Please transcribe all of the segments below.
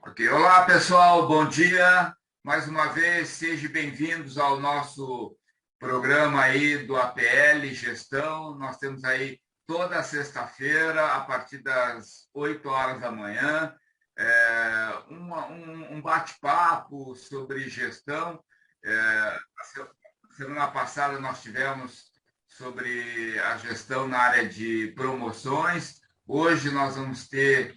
Ok. Olá, pessoal, bom dia. Mais uma vez, sejam bem-vindos ao nosso programa aí do APL Gestão. Nós temos aí toda sexta-feira, a partir das 8 horas da manhã, um bate-papo sobre gestão. Semana passada nós tivemos sobre a gestão na área de promoções. Hoje nós vamos ter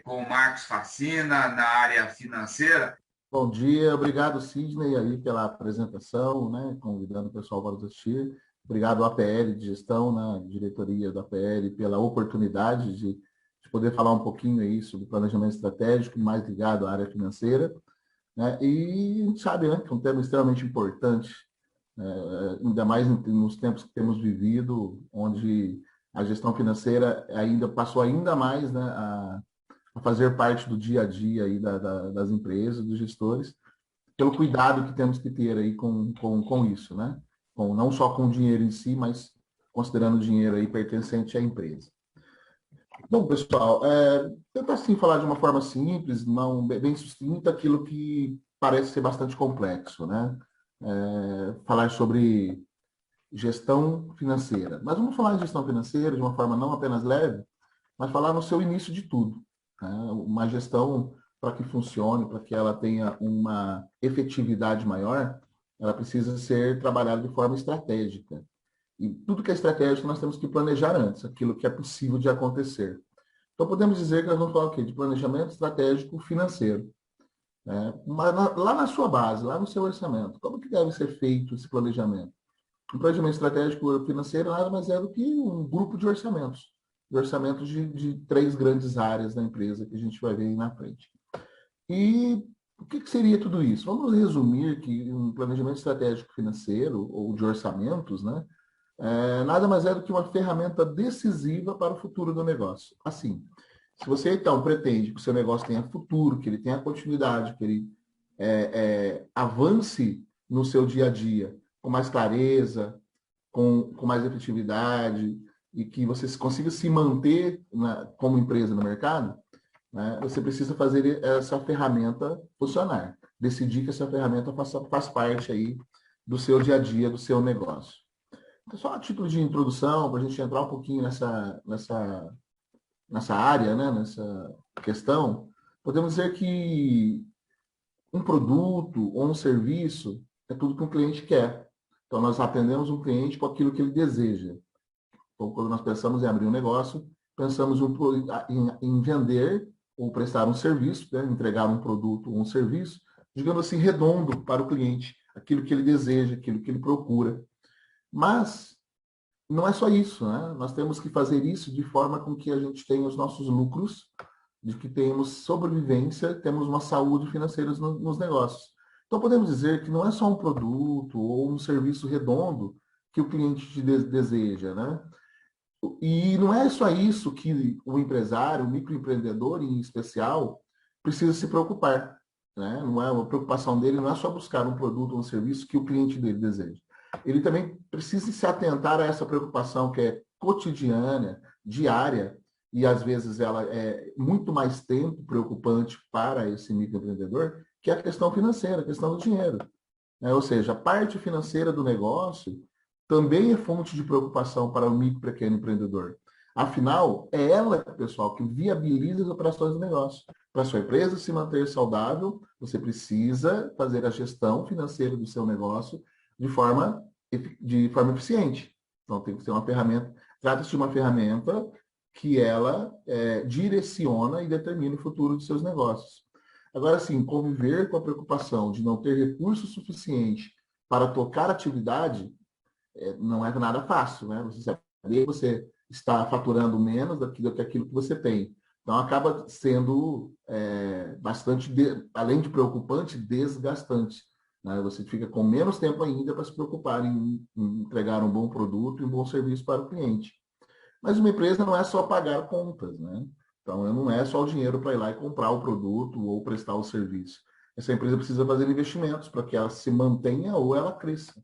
com o Marcos Facina na área financeira. Bom dia, obrigado Sidney aí pela apresentação, né, convidando o pessoal para nos assistir. Obrigado APL de Gestão, né, diretoria da APL, pela oportunidade de poder falar um pouquinho aí sobre planejamento estratégico, mais ligado à área financeira, né, e a gente sabe, né, que é um tema extremamente importante, ainda mais nos tempos que temos vivido, onde a gestão financeira ainda passou ainda mais, né, a fazer parte do dia a dia aí das empresas, dos gestores, pelo cuidado que temos que ter aí com isso, né? Não só com o dinheiro em si, mas considerando o dinheiro aí pertencente à empresa. Bom, pessoal, tentar assim falar de uma forma simples, não bem sucinta, aquilo que parece ser bastante complexo, né? Falar sobre gestão financeira. Mas vamos falar de gestão financeira de uma forma não apenas leve, mas falar no seu início de tudo, né? Uma gestão, para que funcione, para que ela tenha uma efetividade maior, ela precisa ser trabalhada de forma estratégica. E tudo que é estratégico nós temos que planejar antes, aquilo que é possível de acontecer. Então podemos dizer que nós vamos falar o quê? De planejamento estratégico financeiro, né? Mas lá na sua base, lá no seu orçamento, como que deve ser feito esse planejamento? Um planejamento estratégico financeiro nada mais é do que um grupo de orçamentos de três grandes áreas da empresa que a gente vai ver aí na frente. E o que seria tudo isso? Vamos resumir que um planejamento estratégico financeiro ou de orçamentos, né, nada mais é do que uma ferramenta decisiva para o futuro do negócio. Assim, se você então pretende que o seu negócio tenha futuro, que ele tenha continuidade, que ele avance no seu dia a dia com mais clareza, com mais efetividade e que você consiga se manter como empresa no mercado, né, você precisa fazer essa ferramenta funcionar. Decidir que essa ferramenta faz parte aí do seu dia a dia, do seu negócio. Então, só a título de introdução, para a gente entrar um pouquinho nessa área, né, nessa questão, podemos dizer que um produto ou um serviço é tudo que um cliente quer. Então, nós atendemos um cliente com aquilo que ele deseja. Então, quando nós pensamos em abrir um negócio, pensamos em vender ou prestar um serviço, né? Entregar um produto ou um serviço, digamos assim, redondo para o cliente, aquilo que ele deseja, aquilo que ele procura. Mas não é só isso, né? Nós temos que fazer isso de forma com que a gente tenha os nossos lucros, de que tenhamos sobrevivência, temos uma saúde financeira nos negócios. Então, podemos dizer que não é só um produto ou um serviço redondo que o cliente te deseja, né? E não é só isso que o empresário, o microempreendedor em especial, precisa se preocupar, né? Não é uma preocupação dele, não é só buscar um produto ou um serviço que o cliente dele deseja. Ele também precisa se atentar a essa preocupação que é cotidiana, diária, e às vezes ela é muito mais tempo preocupante para esse microempreendedor, que é a questão financeira, a questão do dinheiro, né? Ou seja, a parte financeira do negócio também é fonte de preocupação para o micro e pequeno empreendedor. Afinal, é ela, pessoal, que viabiliza as operações do negócio. Para a sua empresa se manter saudável, você precisa fazer a gestão financeira do seu negócio de forma eficiente. Então, tem que ser uma ferramenta. Trata-se de uma ferramenta que ela direciona e determina o futuro de seus negócios. Agora, sim, conviver com a preocupação de não ter recurso suficiente para tocar a atividade não é nada fácil, né? Você sabe que você está faturando menos daquilo que aquilo que você tem. Então, acaba sendo bastante, além de preocupante, desgastante, né? Você fica com menos tempo ainda para se preocupar em entregar um bom produto e um bom serviço para o cliente. Mas uma empresa não é só pagar contas, né? Então, não é só o dinheiro para ir lá e comprar o produto ou prestar o serviço. Essa empresa precisa fazer investimentos para que ela se mantenha ou ela cresça,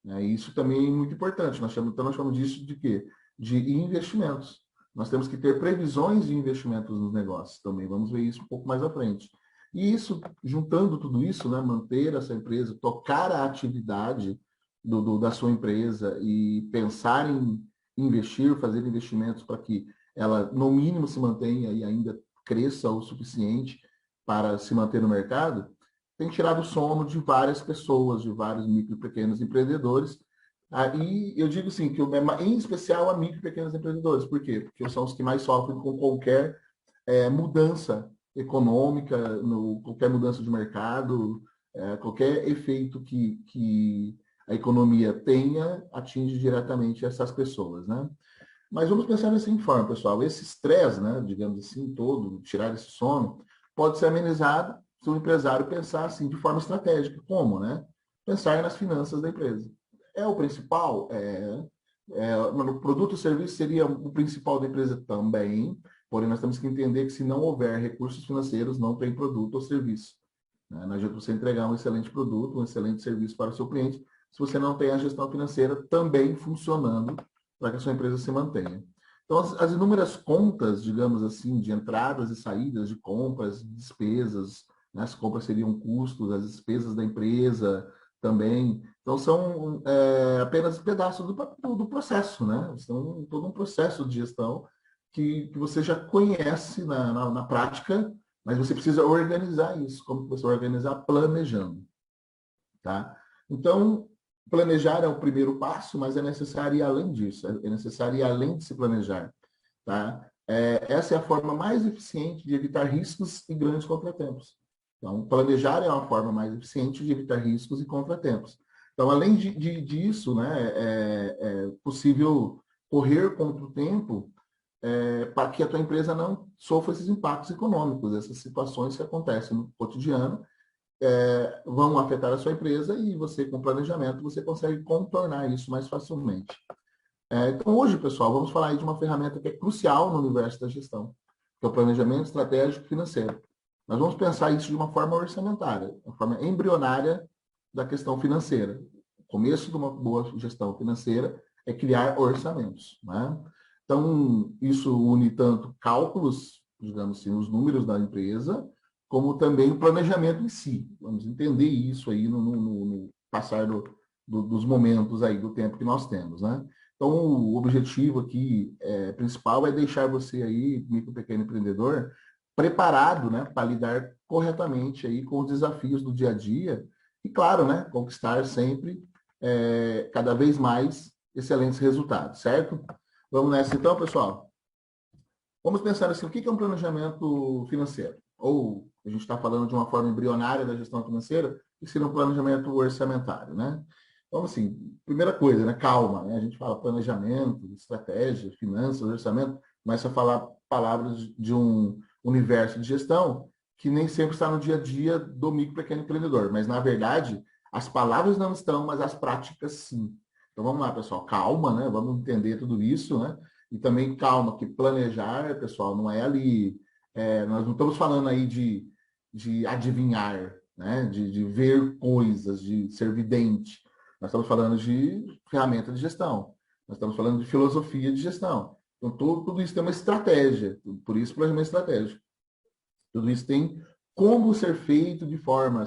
né? Isso também é muito importante. Então, nós chamamos disso de quê? De investimentos. nós temos que ter previsões de investimentos nos negócios também. Vamos ver isso um pouco mais à frente. E isso, juntando tudo isso, né, manter essa empresa, tocar a atividade da sua empresa e pensar em investir, fazer investimentos para que ela, no mínimo, se mantenha e ainda cresça o suficiente para se manter no mercado, tem tirado o sono de várias pessoas, de vários micro e pequenos empreendedores. Aí eu digo assim, que em especial a micro e pequenos empreendedores. Por quê? Porque são os que mais sofrem com qualquer mudança econômica, qualquer mudança de mercado, qualquer efeito que a economia tenha, atinge diretamente essas pessoas, né? Mas vamos pensar assim forma, pessoal. Esse estresse, né, digamos assim, todo, tirar esse sono, pode ser amenizado se o empresário pensar assim de forma estratégica. Como, né? Pensar nas finanças da empresa. É o principal? O produto ou serviço seria o principal da empresa também, porém nós temos que entender que se não houver recursos financeiros, não tem produto ou serviço. Né? Não adianta você entregar um excelente produto, um excelente serviço para o seu cliente, se você não tem a gestão financeira também funcionando para que a sua empresa se mantenha. Então, as inúmeras contas, digamos assim, de entradas e saídas de compras, despesas, né? As compras seriam custos, as despesas da empresa também. Então, são apenas pedaços do processo, né? São todo um processo de gestão que você já conhece na prática, mas você precisa organizar isso. Como você vai organizar? Planejando. Tá? Então, planejar é o primeiro passo, mas é necessário ir além disso, é necessário ir além de se planejar. Tá? Essa é a forma mais eficiente de evitar riscos e grandes contratempos. Então, planejar é uma forma mais eficiente de evitar riscos e contratempos. Então, além disso, né, é possível correr contra o tempo para que a tua empresa não sofra esses impactos econômicos, essas situações que acontecem no cotidiano, vão afetar a sua empresa e você, com planejamento, você consegue contornar isso mais facilmente. Então, hoje, pessoal, vamos falar aí de uma ferramenta que é crucial no universo da gestão, que é o planejamento estratégico financeiro. Nós vamos pensar isso de uma forma orçamentária, uma forma embrionária da questão financeira. O começo de uma boa gestão financeira é criar orçamentos. Né? Então, isso une tanto cálculos, digamos assim, os números da empresa, como também o planejamento em si. Vamos entender isso aí no passar dos momentos aí, do tempo que nós temos, né? Então, o objetivo aqui principal é deixar você aí, micro pequeno empreendedor, preparado, né, para lidar corretamente aí com os desafios do dia a dia e, claro, né, conquistar sempre cada vez mais excelentes resultados, certo? Vamos nessa então, pessoal? Vamos pensar assim, o que é um planejamento financeiro? Ou a gente está falando de uma forma embrionária da gestão financeira, que seria um planejamento orçamentário, né? Então, assim, primeira coisa, né? Calma, né? A gente fala planejamento, estratégia, finanças, orçamento, começa a falar palavras de um universo de gestão que nem sempre está no dia a dia do micro e pequeno empreendedor. Mas, na verdade, as palavras não estão, mas as práticas sim. Então, vamos lá, pessoal. Calma, né? Vamos entender tudo isso, né? E também calma, que planejar, pessoal, não é ali. Nós não estamos falando aí de adivinhar, né? De ver coisas, de ser vidente. Nós estamos falando de ferramenta de gestão. Nós estamos falando de filosofia de gestão. Então, tudo isso tem uma estratégia. Por isso, planejamento estratégico. Tudo isso tem como ser feito de forma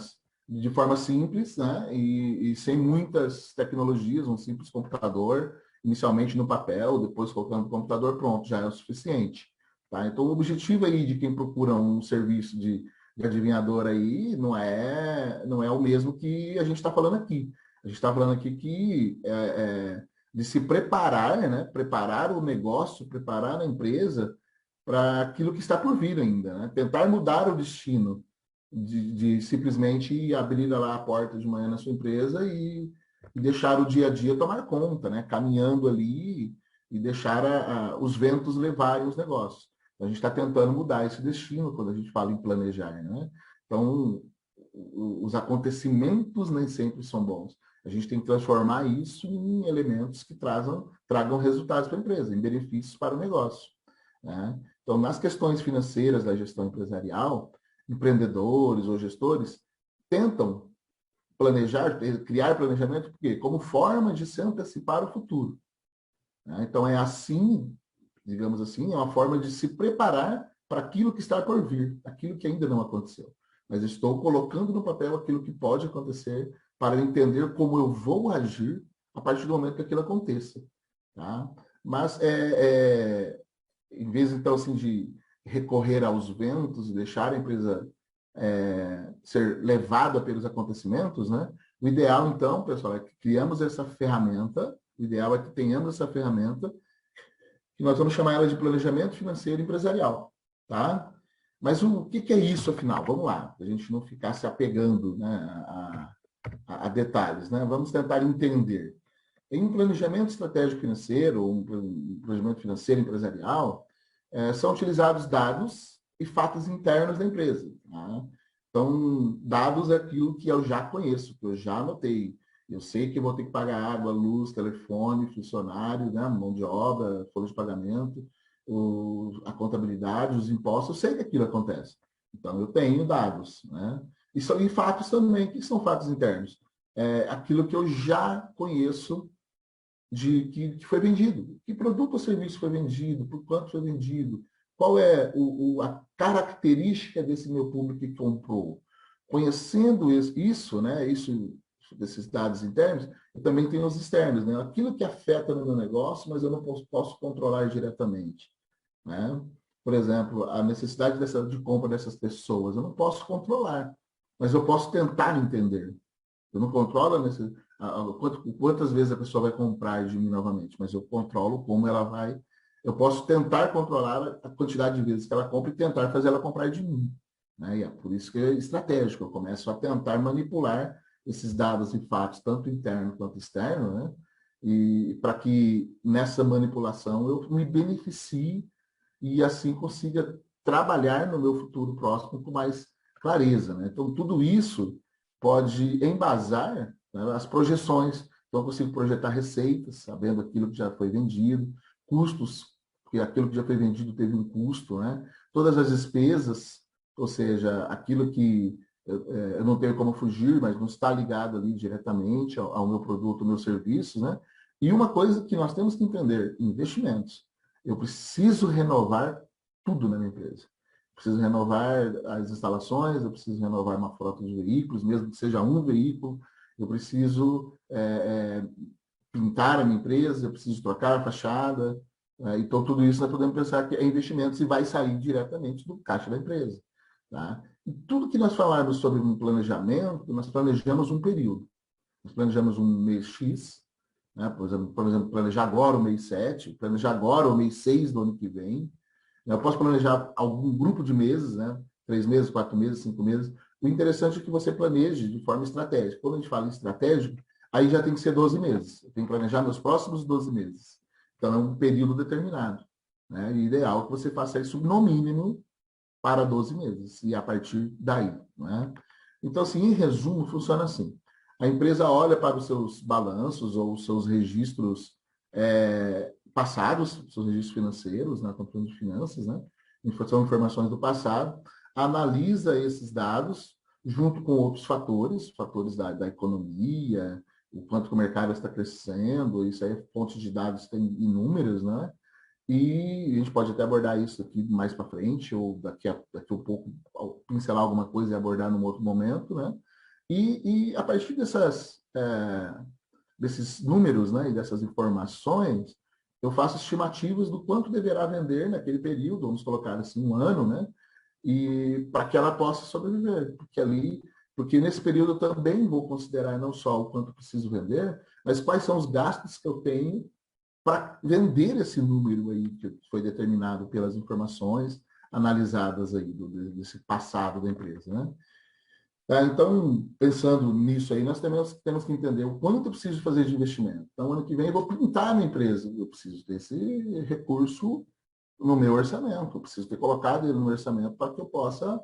simples, né? E sem muitas tecnologias, um simples computador, inicialmente no papel, depois colocando no computador, pronto, já é o suficiente. Tá? Então, o objetivo aí de quem procura um serviço de adivinhador aí não é o mesmo que a gente está falando aqui. A gente está falando aqui de se preparar, né? Preparar o negócio, preparar a empresa para aquilo que está por vir ainda, né? Tentar mudar o destino de simplesmente abrir lá a porta de manhã na sua empresa e deixar o dia a dia tomar conta, né? Caminhando ali e deixar os ventos levarem os negócios. Então, a gente está tentando mudar esse destino quando a gente fala em planejar, né? Então, os acontecimentos nem sempre são bons. A gente tem que transformar isso em elementos que tragam resultados para a empresa, em benefícios para o negócio. Né? Então, nas questões financeiras da gestão empresarial, empreendedores ou gestores tentam planejar, criar planejamento, porque como forma de se antecipar o futuro. Né? Então, é assim digamos assim, é uma forma de se preparar para aquilo que está por vir, aquilo que ainda não aconteceu. Mas estou colocando no papel aquilo que pode acontecer para entender como eu vou agir a partir do momento que aquilo aconteça. Tá? Mas, em vez, então, assim, de recorrer aos ventos e deixar a empresa ser levada pelos acontecimentos, né? O ideal, então, pessoal, é que criamos essa ferramenta, o ideal é que tenhamos essa ferramenta, que nós vamos chamar ela de planejamento financeiro empresarial, tá? Mas o que é isso, afinal? Vamos lá, para a gente não ficar se apegando, né, a detalhes, né? Vamos tentar entender. Em um planejamento estratégico financeiro, ou um planejamento financeiro empresarial, são utilizados dados e fatos internos da empresa. Tá? Então, dados é aquilo que eu já conheço, que eu já anotei. Eu sei que eu vou ter que pagar água, luz, telefone, funcionário, né, mão de obra, folha de pagamento, a contabilidade, os impostos, eu sei que aquilo acontece. Então, eu tenho dados. Né? E fatos também. O que são fatos internos? Aquilo que eu já conheço que foi vendido. Que produto ou serviço foi vendido, por quanto foi vendido, qual é a característica desse meu público que comprou. Conhecendo isso, né, desses dados internos, eu também tenho os externos, né, aquilo que afeta no meu negócio, mas eu não posso controlar diretamente. Né? Por exemplo, a necessidade de compra dessas pessoas, eu não posso controlar, mas eu posso tentar entender. Eu não controlo quantas vezes a pessoa vai comprar de mim novamente, mas eu controlo como ela vai. Eu posso tentar controlar a quantidade de vezes que ela compra e tentar fazer ela comprar de mim. Né? E é por isso que é estratégico. Eu começo a tentar manipular esses dados e fatos, tanto interno quanto externo, né? E para que nessa manipulação eu me beneficie e assim consiga trabalhar no meu futuro próximo com mais clareza. Né? Então, tudo isso pode embasar, né, as projeções. Então, eu consigo projetar receitas, sabendo aquilo que já foi vendido, custos, porque aquilo que já foi vendido teve um custo, né? Todas as despesas, ou seja, aquilo que eu não tenho como fugir, mas não está ligado ali diretamente ao meu produto, ao meu serviço, né? E uma coisa que nós temos que entender, investimentos. Eu preciso renovar tudo na minha empresa. Preciso renovar as instalações, eu preciso renovar uma frota de veículos, mesmo que seja um veículo, eu preciso pintar a minha empresa, eu preciso trocar a fachada. Então, tudo isso nós podemos pensar que é investimentos e vai sair diretamente do caixa da empresa. Tá? E tudo que nós falarmos sobre um planejamento, nós planejamos um período. Nós planejamos um mês X, né? Por exemplo, planejar agora o mês 7, planejar agora o mês 6 do ano que vem. Eu posso planejar algum grupo de meses, né? 3 meses, 4 meses, 5 meses. O interessante é que você planeje de forma estratégica. Quando a gente fala em estratégico, aí já tem que ser 12 meses. Eu tenho que planejar meus próximos 12 meses. Então, é um período determinado. Né? E ideal é que você faça isso no mínimo para 12 meses. E a partir daí. Né? Então, assim, em resumo, funciona assim. A empresa olha para os seus balanços ou os seus registros passados, seus registros financeiros, né, controle de finanças, né, são informações do passado, analisa esses dados junto com outros fatores da economia, o quanto que o mercado está crescendo, isso aí, fontes de dados tem inúmeras, né? E a gente pode até abordar isso aqui mais para frente, ou daqui a um pouco, pincelar alguma coisa e abordar num outro momento, né? E a partir desses números, né, e dessas informações, eu faço estimativas do quanto deverá vender naquele período, vamos colocar assim, um ano, né? E para que ela possa sobreviver, porque nesse período eu também vou considerar não só o quanto preciso vender, mas quais são os gastos que eu tenho para vender esse número aí que foi determinado pelas informações analisadas aí desse passado da empresa, né? Então, pensando nisso aí, nós temos que entender o quanto eu preciso fazer de investimento. Então, ano que vem eu vou pintar a minha empresa. Eu preciso desse recurso no meu orçamento. Eu preciso ter colocado ele no meu orçamento para que eu possa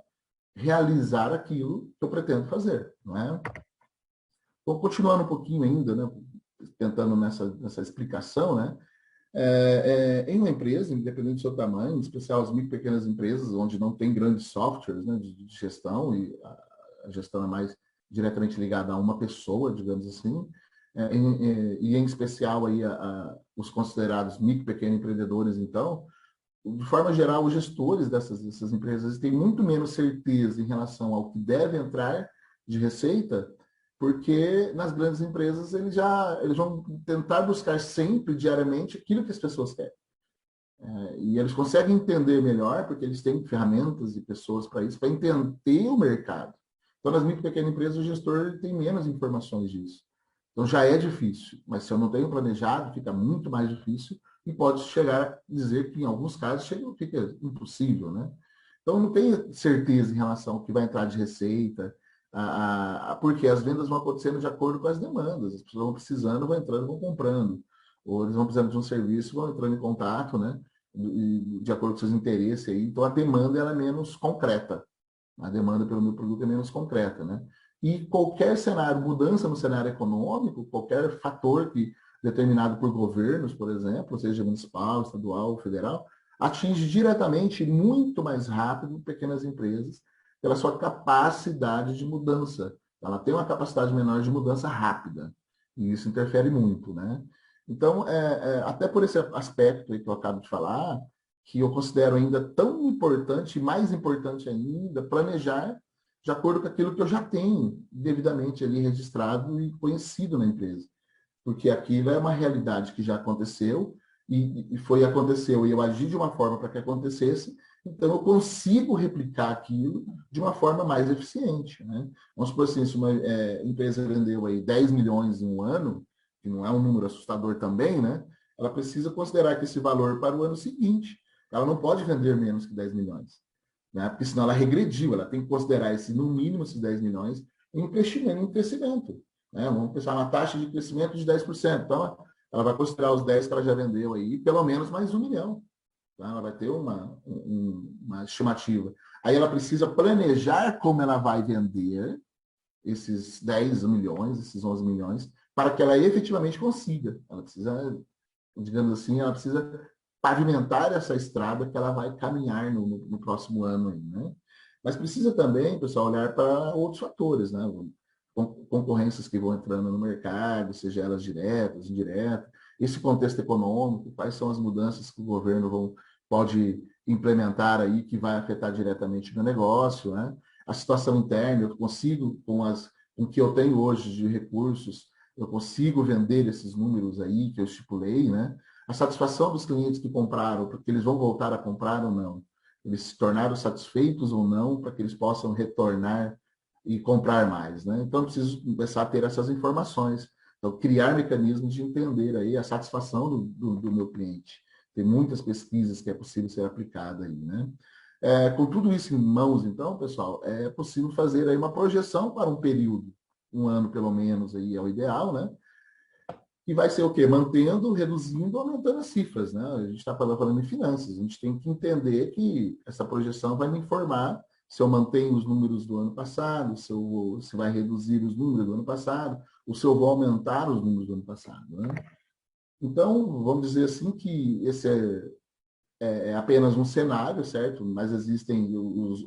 realizar aquilo que eu pretendo fazer. Não é? Então, continuando um pouquinho ainda, né, tentando nessa explicação, né, em uma empresa, independente do seu tamanho, em especial as micro e pequenas empresas, onde não tem grandes softwares, né, de gestão, e a gestão é mais diretamente ligada a uma pessoa, digamos assim, e em especial aí os considerados micro e pequeno empreendedores, então, de forma geral, os gestores dessas empresas têm muito menos certeza em relação ao que deve entrar de receita, porque nas grandes empresas eles vão tentar buscar sempre, diariamente, aquilo que as pessoas querem. E eles conseguem entender melhor, porque eles têm ferramentas e pessoas para isso, para entender o mercado. Então, nas micro e pequenas empresas, o gestor tem menos informações disso. Então, já é difícil, mas se eu não tenho planejado, fica muito mais difícil e pode chegar a dizer que, em alguns casos, fica impossível, né? Então, não tenho certeza em relação ao que vai entrar de receita, porque as vendas vão acontecendo de acordo com as demandas. As pessoas vão precisando, vão entrando, vão comprando. Ou eles vão precisando de um serviço, vão entrando em contato, né? De acordo com seus interesses. Aí. Então, a demanda ela é menos concreta. A demanda pelo meu produto é menos concreta, né? E qualquer cenário, mudança no cenário econômico, qualquer fator que determinado por governos, por exemplo, seja municipal, estadual, federal, atinge diretamente e muito mais rápido pequenas empresas pela sua capacidade de mudança. Ela tem uma capacidade menor de mudança rápida, e isso interfere muito, né? Então, até por esse aspecto aí que eu acabo de falar, que eu considero ainda tão importante, e mais importante ainda, planejar de acordo com aquilo que eu já tenho devidamente ali registrado e conhecido na empresa. Porque aquilo é uma realidade que já aconteceu aconteceu e eu agi de uma forma para que acontecesse, então eu consigo replicar aquilo de uma forma mais eficiente, né? Vamos supor assim, se uma empresa vendeu aí 10 milhões em um ano, que não é um número assustador também, né? Ela precisa considerar que esse valor para o ano seguinte. Ela não pode vender menos que 10 milhões, né? Porque senão ela regrediu, ela tem que considerar no mínimo, esses 10 milhões em crescimento, né? Vamos pensar na taxa de crescimento de 10%. Então, ela vai considerar os 10 que ela já vendeu aí, pelo menos mais 1 milhão. Tá? Ela vai ter uma estimativa. Aí ela precisa planejar como ela vai vender esses 10 milhões, esses 11 milhões, para que ela efetivamente consiga. Ela precisa, digamos assim, ela precisa pavimentar essa estrada que ela vai caminhar no próximo ano aí, né? Mas precisa também, pessoal, olhar para outros fatores, né? Concorrências que vão entrando no mercado, seja elas diretas, indiretas, esse contexto econômico, quais são as mudanças que o governo pode implementar aí que vai afetar diretamente o meu negócio, né? A situação interna, eu consigo, com o que eu tenho hoje de recursos, eu consigo vender esses números aí que eu estipulei, né? A satisfação dos clientes que compraram, porque eles vão voltar a comprar ou não, eles se tornaram satisfeitos ou não, para que eles possam retornar e comprar mais, né? Então, eu preciso começar a ter essas informações. Então, criar mecanismos de entender aí a satisfação do meu cliente. Tem muitas pesquisas que é possível ser aplicada aí, né? Com tudo isso em mãos, então, pessoal, é possível fazer aí uma projeção para um período, um ano pelo menos aí é o ideal, né? E vai ser o quê? Mantendo, reduzindo, aumentando as cifras, né? A gente está falando em finanças, a gente tem que entender que essa projeção vai me informar se eu mantenho os números do ano passado, se vai reduzir os números do ano passado, ou se eu vou aumentar os números do ano passado, né? Então, vamos dizer assim que esse é apenas um cenário, certo? Mas existem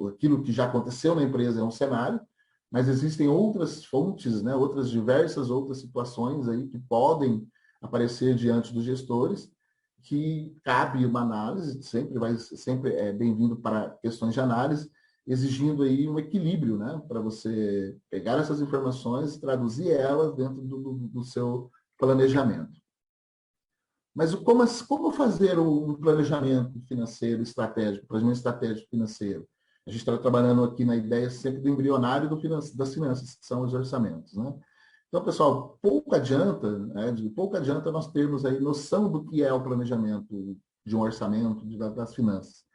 aquilo que já aconteceu na empresa é um cenário, mas existem outras fontes, né? Diversas outras situações aí que podem aparecer diante dos gestores, que cabe uma análise, sempre é bem-vindo para questões de análise, exigindo aí um equilíbrio, né? Para você pegar essas informações e traduzir elas dentro do seu planejamento. Mas como fazer um planejamento financeiro estratégico, planejamento estratégico financeiro? A gente está trabalhando aqui na ideia sempre do embrionário das finanças, que são os orçamentos, né? Então, pessoal, pouco adianta nós termos aí noção do que é o planejamento de um orçamento, das finanças.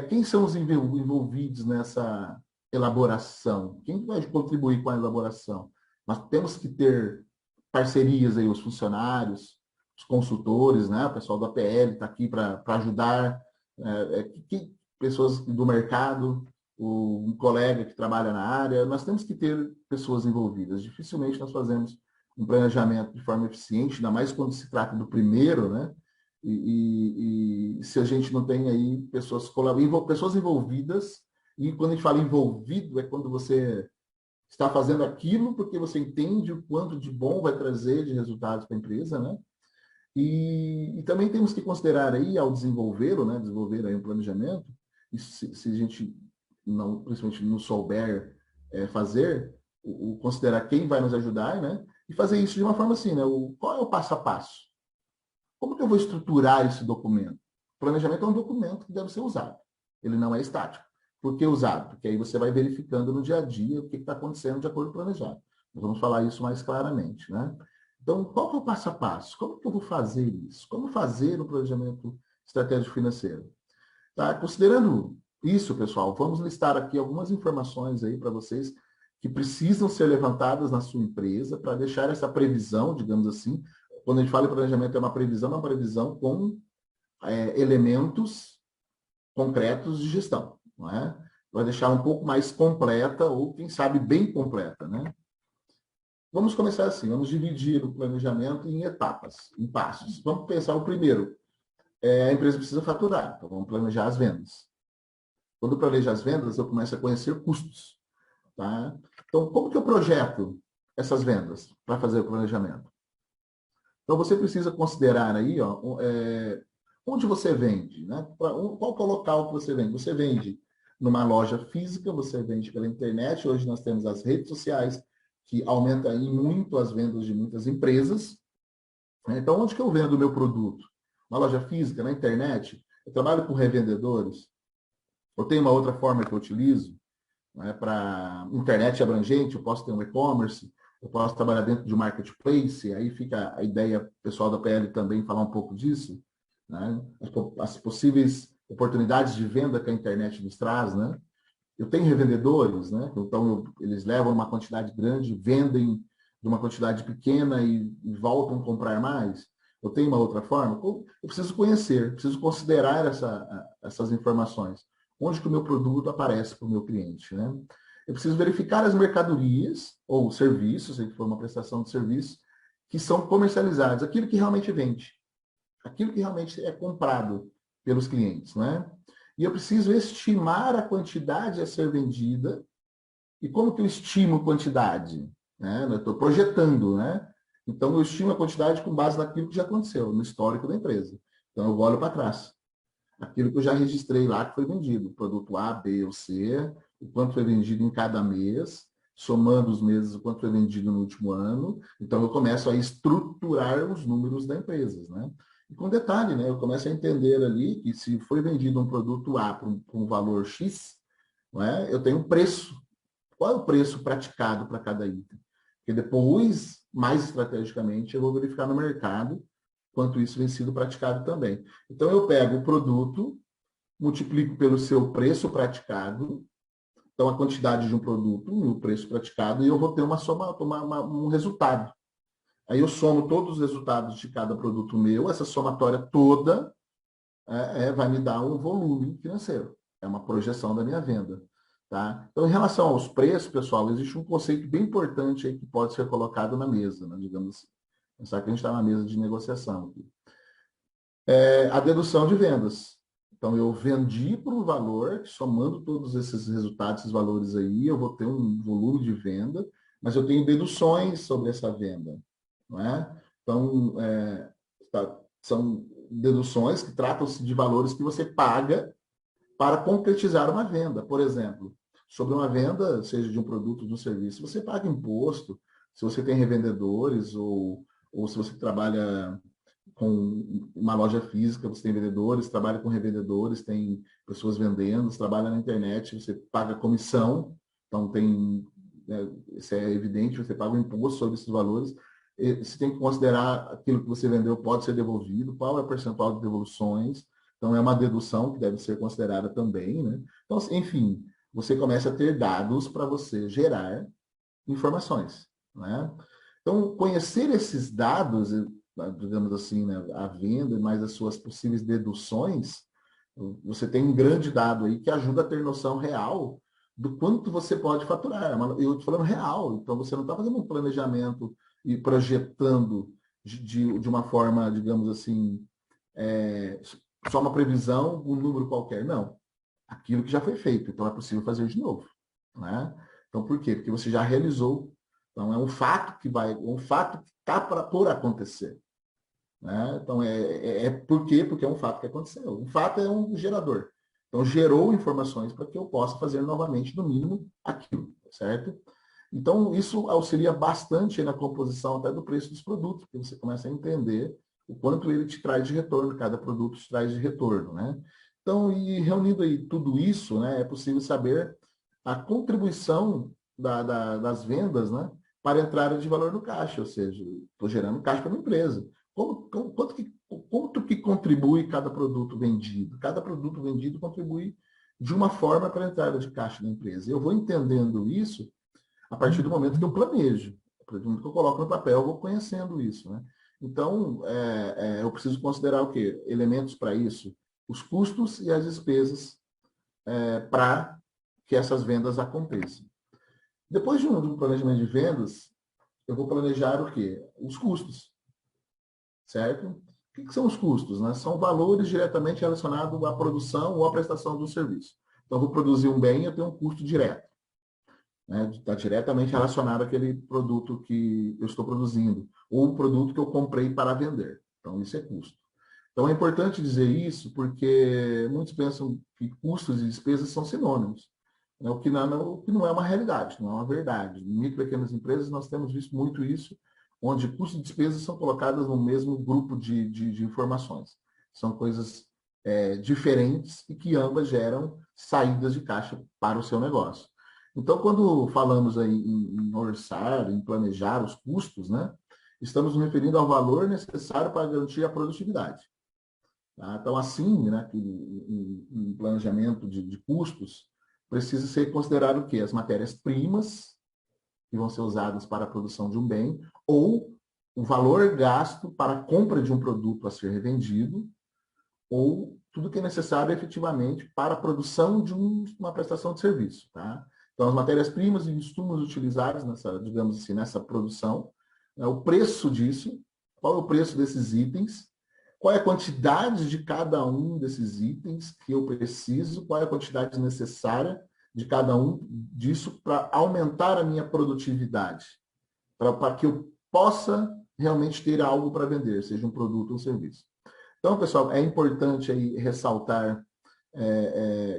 Quem são os envolvidos nessa elaboração? Quem vai contribuir com a elaboração? Nós temos que ter parcerias aí, os funcionários, os consultores, né? O pessoal da PL está aqui para ajudar, pessoas do mercado, um colega que trabalha na área, nós temos que ter pessoas envolvidas. Dificilmente nós fazemos um planejamento de forma eficiente, ainda mais quando se trata do primeiro, né? E se a gente não tem aí pessoas envolvidas, e quando a gente fala envolvido, é quando você está fazendo aquilo porque você entende o quanto de bom vai trazer de resultados para a empresa, né? E também temos que considerar aí, ao desenvolvê-lo, né, desenvolver aí um planejamento, e se a gente não, principalmente não souber fazer, considerar quem vai nos ajudar, né, e fazer isso de uma forma assim, né, qual é o passo a passo? Como que eu vou estruturar esse documento? O planejamento é um documento que deve ser usado. Ele não é estático. Por que usado? Porque aí você vai verificando no dia a dia o que está acontecendo de acordo com o planejado. Nós vamos falar isso mais claramente, né? Então, qual que é o passo a passo? Como que eu vou fazer isso? Como fazer o planejamento estratégico financeiro? Tá? Considerando isso, pessoal, vamos listar aqui algumas informações aí para vocês que precisam ser levantadas na sua empresa para deixar essa previsão, digamos assim. Quando a gente fala em planejamento, é uma previsão com elementos concretos de gestão, não é? Vai deixar um pouco mais completa, ou quem sabe bem completa, né? Vamos começar assim, vamos dividir o planejamento em etapas, em passos. Vamos pensar o primeiro. A empresa precisa faturar, então vamos planejar as vendas. Quando eu planejo as vendas, eu começo a conhecer custos. Tá? Então, como que eu projeto essas vendas para fazer o planejamento? Então, você precisa considerar aí, ó, onde você vende, né? Qual que é o local que você vende? Você vende numa loja física, você vende pela internet. Hoje nós temos as redes sociais, que aumentam muito as vendas de muitas empresas. Então, onde que eu vendo o meu produto? Na loja física, na internet? Eu trabalho com revendedores? Eu tenho uma outra forma que eu utilizo, né, para internet abrangente, eu posso ter um e-commerce, eu posso trabalhar dentro de um marketplace, aí fica a ideia, pessoal da PL também falar um pouco disso, né? As possíveis oportunidades de venda que a internet nos traz, né? Eu tenho revendedores, né? Então eles levam uma quantidade grande, vendem de uma quantidade pequena e voltam a comprar mais. Eu tenho uma outra forma? Eu preciso conhecer, preciso considerar essas informações. Onde que o meu produto aparece para o meu cliente, né? Eu preciso verificar as mercadorias ou serviços, se for uma prestação de serviço, que são comercializados, aquilo que realmente vende, aquilo que realmente é comprado pelos clientes, né? E eu preciso estimar a quantidade a ser vendida. E como que eu estimo quantidade? Né? Eu estou projetando, né? Então, eu estimo a quantidade com base naquilo que já aconteceu, no histórico da empresa. Então, eu olho para trás. Aquilo que eu já registrei lá que foi vendido. Produto A, B ou C, o quanto foi vendido em cada mês, somando os meses, o quanto foi vendido no último ano. Então, eu começo a estruturar os números da empresa, né? E com detalhe, né? Eu começo a entender ali que se foi vendido um produto A por um valor X, não é? Eu tenho um preço. Qual é o preço praticado para cada item? Porque depois, mais estrategicamente, eu vou verificar no mercado quanto isso vem sido praticado também. Então, eu pego o produto, multiplico pelo seu preço praticado, então a quantidade de um produto e o preço praticado, e eu vou ter uma soma, um resultado. Aí eu somo todos os resultados de cada produto meu, essa somatória toda vai me dar um volume financeiro. É uma projeção da minha venda. Tá? Então, em relação aos preços, pessoal, existe um conceito bem importante aí que pode ser colocado na mesa, né, digamos assim. Pensar que a gente está na mesa de negociação aqui. A dedução de vendas. Então, eu vendi por um valor, somando todos esses resultados, esses valores aí, eu vou ter um volume de venda, mas eu tenho deduções sobre essa venda. Não é? Então, são deduções que tratam-se de valores que você paga para concretizar uma venda. Por exemplo, sobre uma venda, seja de um produto ou de um serviço, você paga imposto, se você tem revendedores ou se você trabalha com uma loja física, você tem vendedores, trabalha com revendedores, tem pessoas vendendo, você trabalha na internet, você paga comissão, então tem, né, isso é evidente, você paga um imposto sobre esses valores, você tem que considerar aquilo que você vendeu pode ser devolvido, qual é o percentual de devoluções, então é uma dedução que deve ser considerada também, né? Então, enfim, você começa a ter dados para você gerar informações, né? Então, conhecer esses dados, digamos assim, né, a venda e mais as suas possíveis deduções, você tem um grande dado aí que ajuda a ter noção real do quanto você pode faturar. Eu estou falando real, então você não está fazendo um planejamento e projetando de uma forma, digamos assim, só uma previsão, um número qualquer. Não. Aquilo que já foi feito, então é possível fazer de novo. Né? Então, por quê? Porque você já realizou. Então, é um fato que está por acontecer. né? Então, por quê? Porque é um fato que aconteceu. Um fato é um gerador. Então, gerou informações para que eu possa fazer novamente, no mínimo, aquilo, certo? Então, isso auxilia bastante na composição até do preço dos produtos, porque você começa a entender o quanto ele te traz de retorno, cada produto te traz de retorno, né? Então, e reunindo aí tudo isso, né, é possível saber a contribuição das vendas, né, para a entrada de valor no caixa, ou seja, estou gerando caixa para a minha empresa. Quanto que contribui cada produto vendido? Cada produto vendido contribui de uma forma para a entrada de caixa da empresa. Eu vou entendendo isso a partir do momento que eu planejo. A partir do momento que eu coloco no papel, eu vou conhecendo isso, né? Então, eu preciso considerar o quê? Elementos para isso. Os custos e as despesas para que essas vendas aconteçam. Depois de um planejamento de vendas, eu vou planejar o quê? Os custos, certo? O que são os custos? Né? São valores diretamente relacionados à produção ou à prestação do serviço. Então, eu vou produzir um bem, eu tenho um custo direto. Né? Está diretamente relacionado àquele produto que eu estou produzindo, ou o produto que eu comprei para vender. Então, isso é custo. Então, é importante dizer isso porque muitos pensam que custos e despesas são sinônimos, né? O que não é uma realidade, não é uma verdade. Em micro e pequenas empresas, nós temos visto muito isso, onde custos e despesas são colocadas no mesmo grupo de informações. São coisas diferentes e que ambas geram saídas de caixa para o seu negócio. Então, quando falamos aí em orçar, em planejar os custos, né, estamos nos referindo ao valor necessário para garantir a produtividade. Tá? Então, assim, né, um planejamento de custos precisa ser considerado o quê? As matérias-primas que vão ser usadas para a produção de um bem, ou o valor gasto para a compra de um produto a ser revendido, ou tudo que é necessário efetivamente para a produção de uma prestação de serviço. Tá? Então, as matérias-primas e insumos utilizados nessa, digamos assim, nessa produção, né, o preço disso, qual é o preço desses itens, qual é a quantidade de cada um desses itens que eu preciso, qual é a quantidade necessária de cada um disso para aumentar a minha produtividade, para que eu possa realmente ter algo para vender, seja um produto ou um serviço. Então, pessoal, é importante aí ressaltar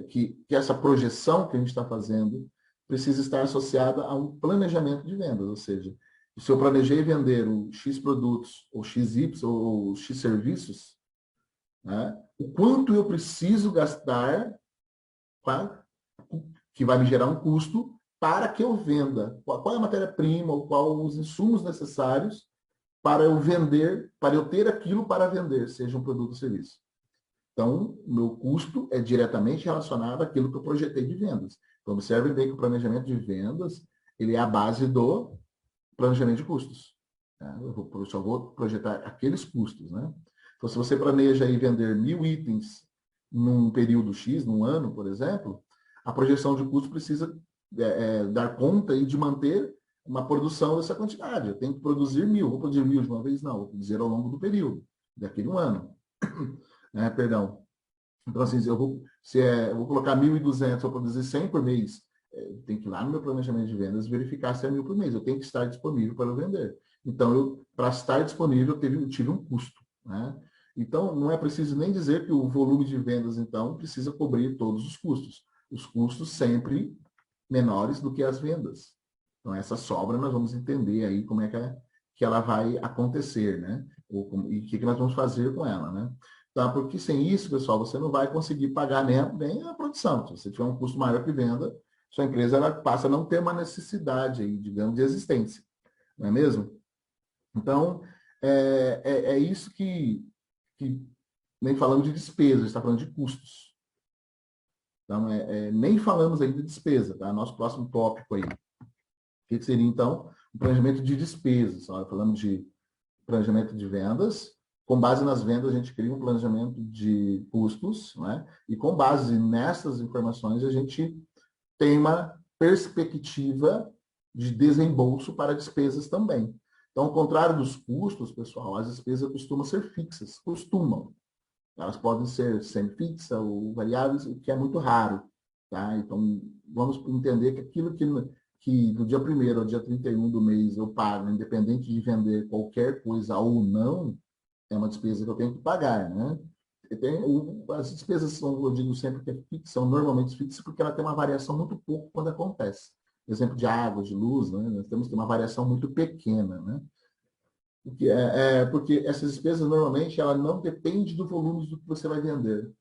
que essa projeção que a gente está fazendo precisa estar associada a um planejamento de vendas, ou seja, se eu planejei vender o X produtos, ou XY, ou X serviços, né, o quanto eu preciso gastar, que vai me gerar um custo, para que eu venda. Qual é a matéria-prima, ou qual os insumos necessários para eu vender, para eu ter aquilo para vender, seja um produto ou serviço. Então, o meu custo é diretamente relacionado àquilo que eu projetei de vendas. Então, observe bem que o planejamento de vendas, ele é a base do planejamento de custos. Tá? Eu só vou projetar aqueles custos, né? Então, se você planeja aí vender 1.000 itens num período X, num ano, por exemplo, a projeção de custo precisa dar conta e de manter uma produção dessa quantidade. Eu tenho que produzir 1.000. Vou produzir 1.000 de uma vez? Não, vou produzir ao longo do período, daquele um ano. Perdão. Então, assim, eu vou colocar 1.200, vou produzir 100 por mês, tem que ir lá no meu planejamento de vendas verificar se é 1.000 por mês. Eu tenho que estar disponível para eu vender. Então, para estar disponível, eu tive um custo. Né? Então, não é preciso nem dizer que o volume de vendas, então, precisa cobrir todos os custos. Os custos sempre menores do que as vendas. Então, essa sobra nós vamos entender aí como é que ela vai acontecer, né? E o que nós vamos fazer com ela, né? Tá? Porque sem isso, pessoal, você não vai conseguir pagar nem a produção. Se você tiver um custo maior que venda, sua empresa ela passa a não ter uma necessidade, aí, digamos, de existência. Não é mesmo? Então, é isso que nem falamos de despesas, está falando de custos. Então, nem falamos ainda de despesa, tá? Nosso próximo tópico aí. O que seria, então, o planejamento de despesas? Falamos de planejamento de vendas. Com base nas vendas, a gente cria um planejamento de custos, né? E com base nessas informações, a gente tem uma perspectiva de desembolso para despesas também. Então, ao contrário dos custos, pessoal, as despesas costumam ser fixas, costumam. Elas podem ser semi-fixas ou variáveis, o que é muito raro. Tá? Então, vamos entender que aquilo que do dia 1º ao dia 31 do mês eu pago, independente de vender qualquer coisa ou não, é uma despesa que eu tenho que pagar, né? As despesas são, eu digo sempre que são normalmente fixas porque ela tem uma variação muito pouco quando acontece. Exemplo de água, de luz, né? Nós temos que ter uma variação muito pequena, né? Porque essas despesas normalmente ela não depende do volume do que você vai vender.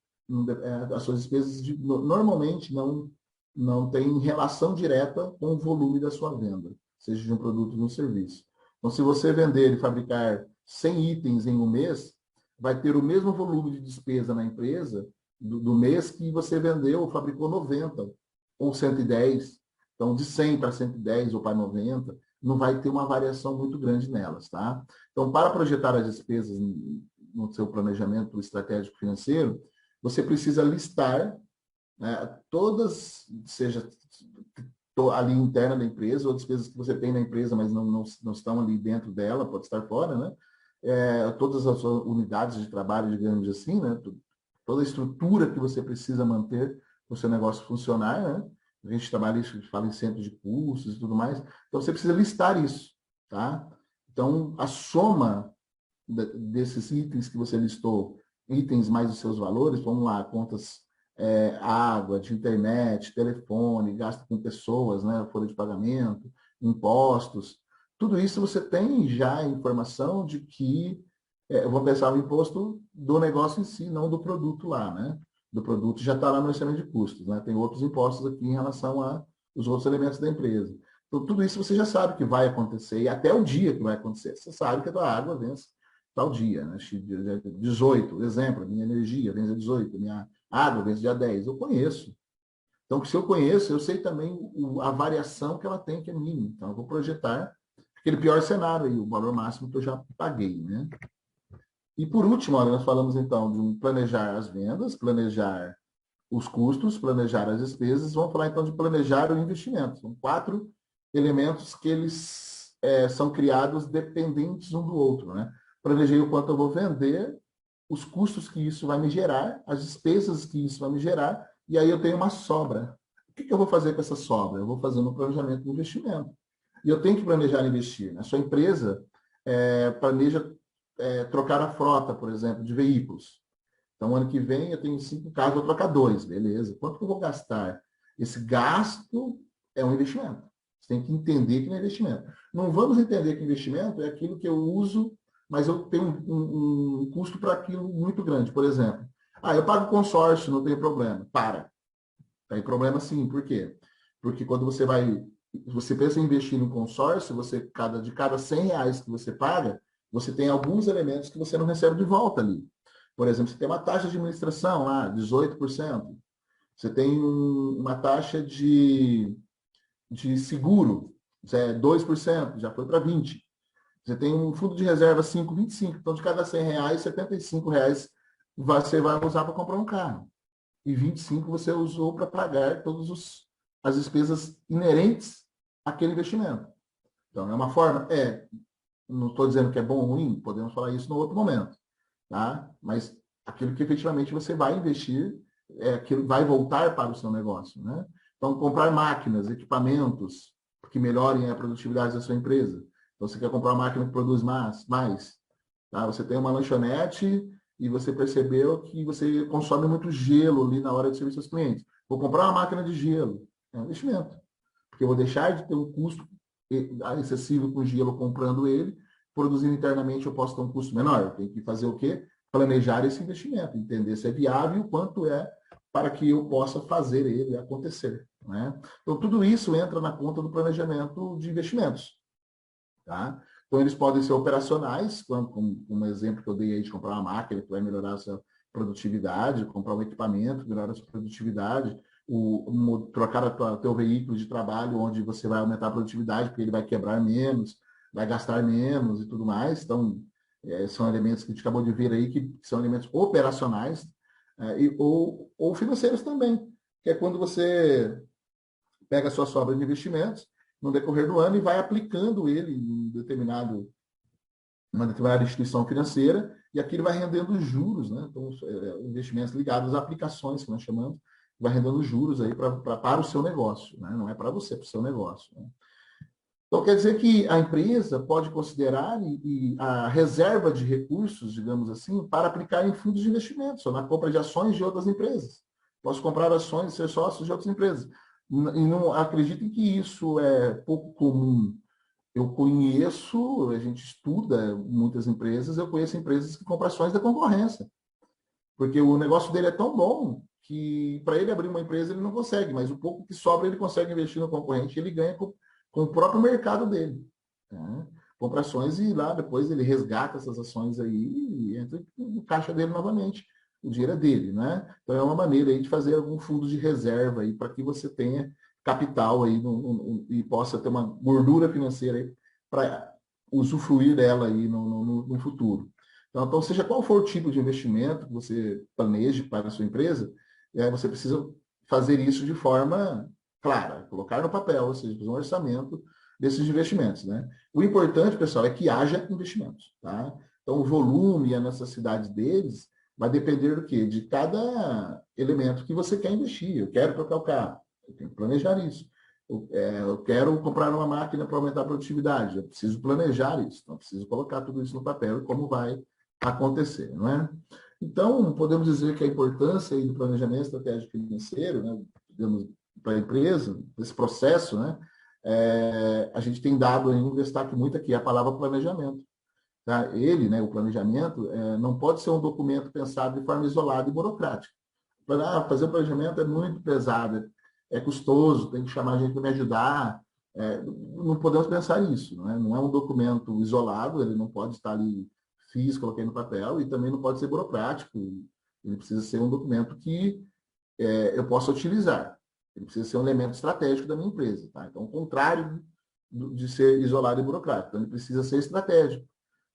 As suas despesas normalmente não têm relação direta com o volume da sua venda, seja de um produto ou de um serviço. Então, se você vender e fabricar 100 itens em um mês, vai ter o mesmo volume de despesa na empresa do mês que você vendeu ou fabricou 90 ou 110. Então, de 100 para 110 ou para 90, não vai ter uma variação muito grande nelas, tá? Então, para projetar as despesas no seu planejamento estratégico financeiro, você precisa listar, né, todas, seja ali interna da empresa, ou despesas que você tem na empresa, mas não estão ali dentro dela, pode estar fora, né? Todas as suas unidades de trabalho, digamos assim, né? Toda a estrutura que você precisa manter para o seu negócio funcionar, né? A gente trabalha isso, a gente fala em centro de custos e tudo mais. Então, você precisa listar isso, tá? Então, a soma desses itens que você listou, itens mais os seus valores, vamos lá, contas água, de internet, telefone, gasto com pessoas, né, folha de pagamento, impostos, tudo isso você tem já a informação de que eu vou pensar no imposto do negócio em si, não do produto lá, né? Do produto já está lá no orçamento de custos, né? Tem outros impostos aqui em relação a os outros elementos da empresa. Então, tudo isso você já sabe que vai acontecer, e até o dia que vai acontecer. Você sabe que a tua água vence tal dia, né? 18, exemplo, minha energia vence 18, minha água vence dia 10. Eu conheço. Então, se eu conheço, eu sei também a variação que ela tem, que é mínima. Então, eu vou projetar aquele pior cenário aí, o valor máximo que eu já paguei, né? E por último, olha, nós falamos então de planejar as vendas, planejar os custos, planejar as despesas. Vamos falar então de planejar o investimento. São 4 elementos que eles são criados dependentes um do outro, né? Planejei o quanto eu vou vender, os custos que isso vai me gerar, as despesas que isso vai me gerar, e aí eu tenho uma sobra. O que eu vou fazer com essa sobra? Eu vou fazer um planejamento de investimento. E eu tenho que planejar investir. A sua empresa planeja trocar a frota, por exemplo, de veículos. Então, ano que vem eu tenho 5 carros, vou trocar 2, beleza. Quanto que eu vou gastar? Esse gasto é um investimento. Você tem que entender que não é investimento. Não vamos entender que investimento é aquilo que eu uso, mas eu tenho um custo para aquilo muito grande. Por exemplo, eu pago consórcio, não tem problema. Tem problema sim. Por quê? Porque quando você pensa em investir no consórcio, de cada 100 reais que você paga, você tem alguns elementos que você não recebe de volta ali. Por exemplo, você tem uma taxa de administração lá, 18%. Você tem uma taxa de seguro, 2%, já foi para 20%. Você tem um fundo de reserva 5, 25. Então, de cada 100 reais, 75 reais você vai usar para comprar um carro. E 25 você usou para pagar todas as despesas inerentes àquele investimento. Então, é uma forma, não estou dizendo que é bom ou ruim, podemos falar isso no outro momento, tá? Mas aquilo que efetivamente você vai investir, aquilo vai voltar para o seu negócio, né? Então, comprar máquinas, equipamentos que melhorem a produtividade da sua empresa. Então, você quer comprar uma máquina que produz mais, tá? Você tem uma lanchonete e você percebeu que você consome muito gelo ali na hora de servir seus clientes. Vou comprar uma máquina de gelo. É um investimento. Porque eu vou deixar de ter um custo excessivo com gelo comprando ele, produzindo internamente eu posso ter um custo menor. Eu tenho que fazer o quê? Planejar esse investimento, entender se é viável e o quanto é para que eu possa fazer ele acontecer, né? Então, tudo isso entra na conta do planejamento de investimentos, tá? Então, eles podem ser operacionais, como um exemplo que eu dei aí de comprar uma máquina que vai melhorar a sua produtividade, comprar um equipamento que melhora a sua produtividade, trocar o teu veículo de trabalho, onde você vai aumentar a produtividade, porque ele vai quebrar menos, vai gastar menos e tudo mais. Então, são elementos que a gente acabou de ver aí, que são elementos operacionais, ou financeiros também, que é quando você pega a sua sobra de investimentos no decorrer do ano e vai aplicando ele em uma determinada instituição financeira, e aquilo vai rendendo juros, né? Então, investimentos ligados a aplicações, que nós chamamos, vai rendendo juros aí para o seu negócio, né? Não é para você, é para o seu negócio, né? Então, quer dizer que a empresa pode considerar a reserva de recursos, digamos assim, para aplicar em fundos de investimentos, ou na compra de ações de outras empresas. Posso comprar ações e ser sócio de outras empresas. E não acreditem que isso é pouco comum. Eu conheço, a gente estuda muitas empresas, eu conheço empresas que compram ações da concorrência, porque o negócio dele é tão bom que para ele abrir uma empresa ele não consegue, mas o pouco que sobra ele consegue investir no concorrente e ele ganha com o próprio mercado dele. Né? Compra ações e lá depois ele resgata essas ações aí e entra no caixa dele novamente. O dinheiro é dele, né? Então é uma maneira aí de fazer algum fundo de reserva aí para que você tenha capital aí e possa ter uma gordura financeira aí para usufruir dela aí no futuro. Então, seja qual for o tipo de investimento que você planeje para a sua empresa, você precisa fazer isso de forma clara, colocar no papel, ou seja, fazer um orçamento desses investimentos. Né? O importante, pessoal, é que haja investimentos. Tá? Então, o volume e a necessidade deles vai depender do quê? De cada elemento que você quer investir. Eu quero trocar o carro, eu tenho que planejar isso. Eu quero comprar uma máquina para aumentar a produtividade, eu preciso planejar isso, então eu preciso colocar tudo isso no papel e como vai acontecer, não é? Então, podemos dizer que a importância aí do planejamento estratégico financeiro, né, digamos, para a empresa, desse processo, né, a gente tem dado aí um destaque muito aqui, a palavra planejamento. Tá? Ele, né, o planejamento, não pode ser um documento pensado de forma isolada e burocrática. Fazer o planejamento é muito pesado, é custoso, tem que chamar a gente para me ajudar. Não podemos pensar isso, não é? Não é um documento isolado, ele não pode estar ali, fiz, coloquei no papel, e também não pode ser burocrático. Ele precisa ser um documento que eu possa utilizar. Ele precisa ser um elemento estratégico da minha empresa. Tá? Então, o contrário de ser isolado e burocrático. Então, ele precisa ser estratégico.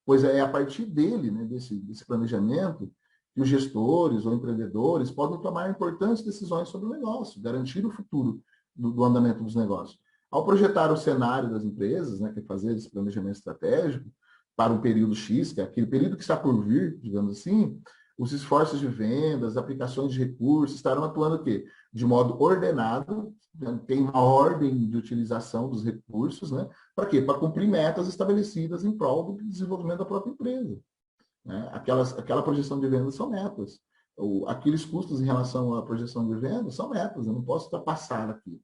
Pois é a partir dele, né, desse planejamento, que os gestores ou empreendedores podem tomar importantes decisões sobre o negócio, garantir o futuro do andamento dos negócios. Ao projetar o cenário das empresas, né, que é fazer esse planejamento estratégico para um período X, que é aquele período que está por vir, digamos assim, os esforços de vendas, aplicações de recursos estarão atuando o quê? De modo ordenado, tem uma ordem de utilização dos recursos, né? Para quê? Para cumprir metas estabelecidas em prol do desenvolvimento da própria empresa. Né? Aquela projeção de vendas são metas. Aqueles custos em relação à projeção de vendas são metas. Eu não posso ultrapassar aqui.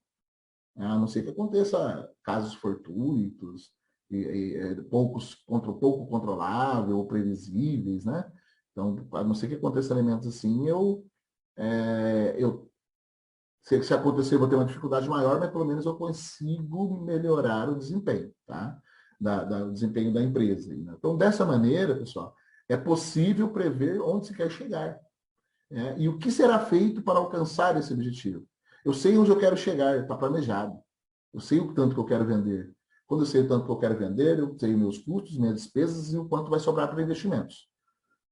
A não ser que aconteça casos fortuitos, pouco controlável ou previsíveis, né? Então, a não ser que aconteça elementos assim, se acontecer, eu vou ter uma dificuldade maior, mas pelo menos eu consigo melhorar o desempenho, tá? O desempenho da empresa. Né? Então, dessa maneira, pessoal, é possível prever onde se quer chegar. Né? E o que será feito para alcançar esse objetivo. Eu sei onde eu quero chegar, está planejado. Eu sei o tanto que eu quero vender. Quando eu sei o tanto que eu quero vender, eu sei meus custos, minhas despesas e o quanto vai sobrar para investimentos.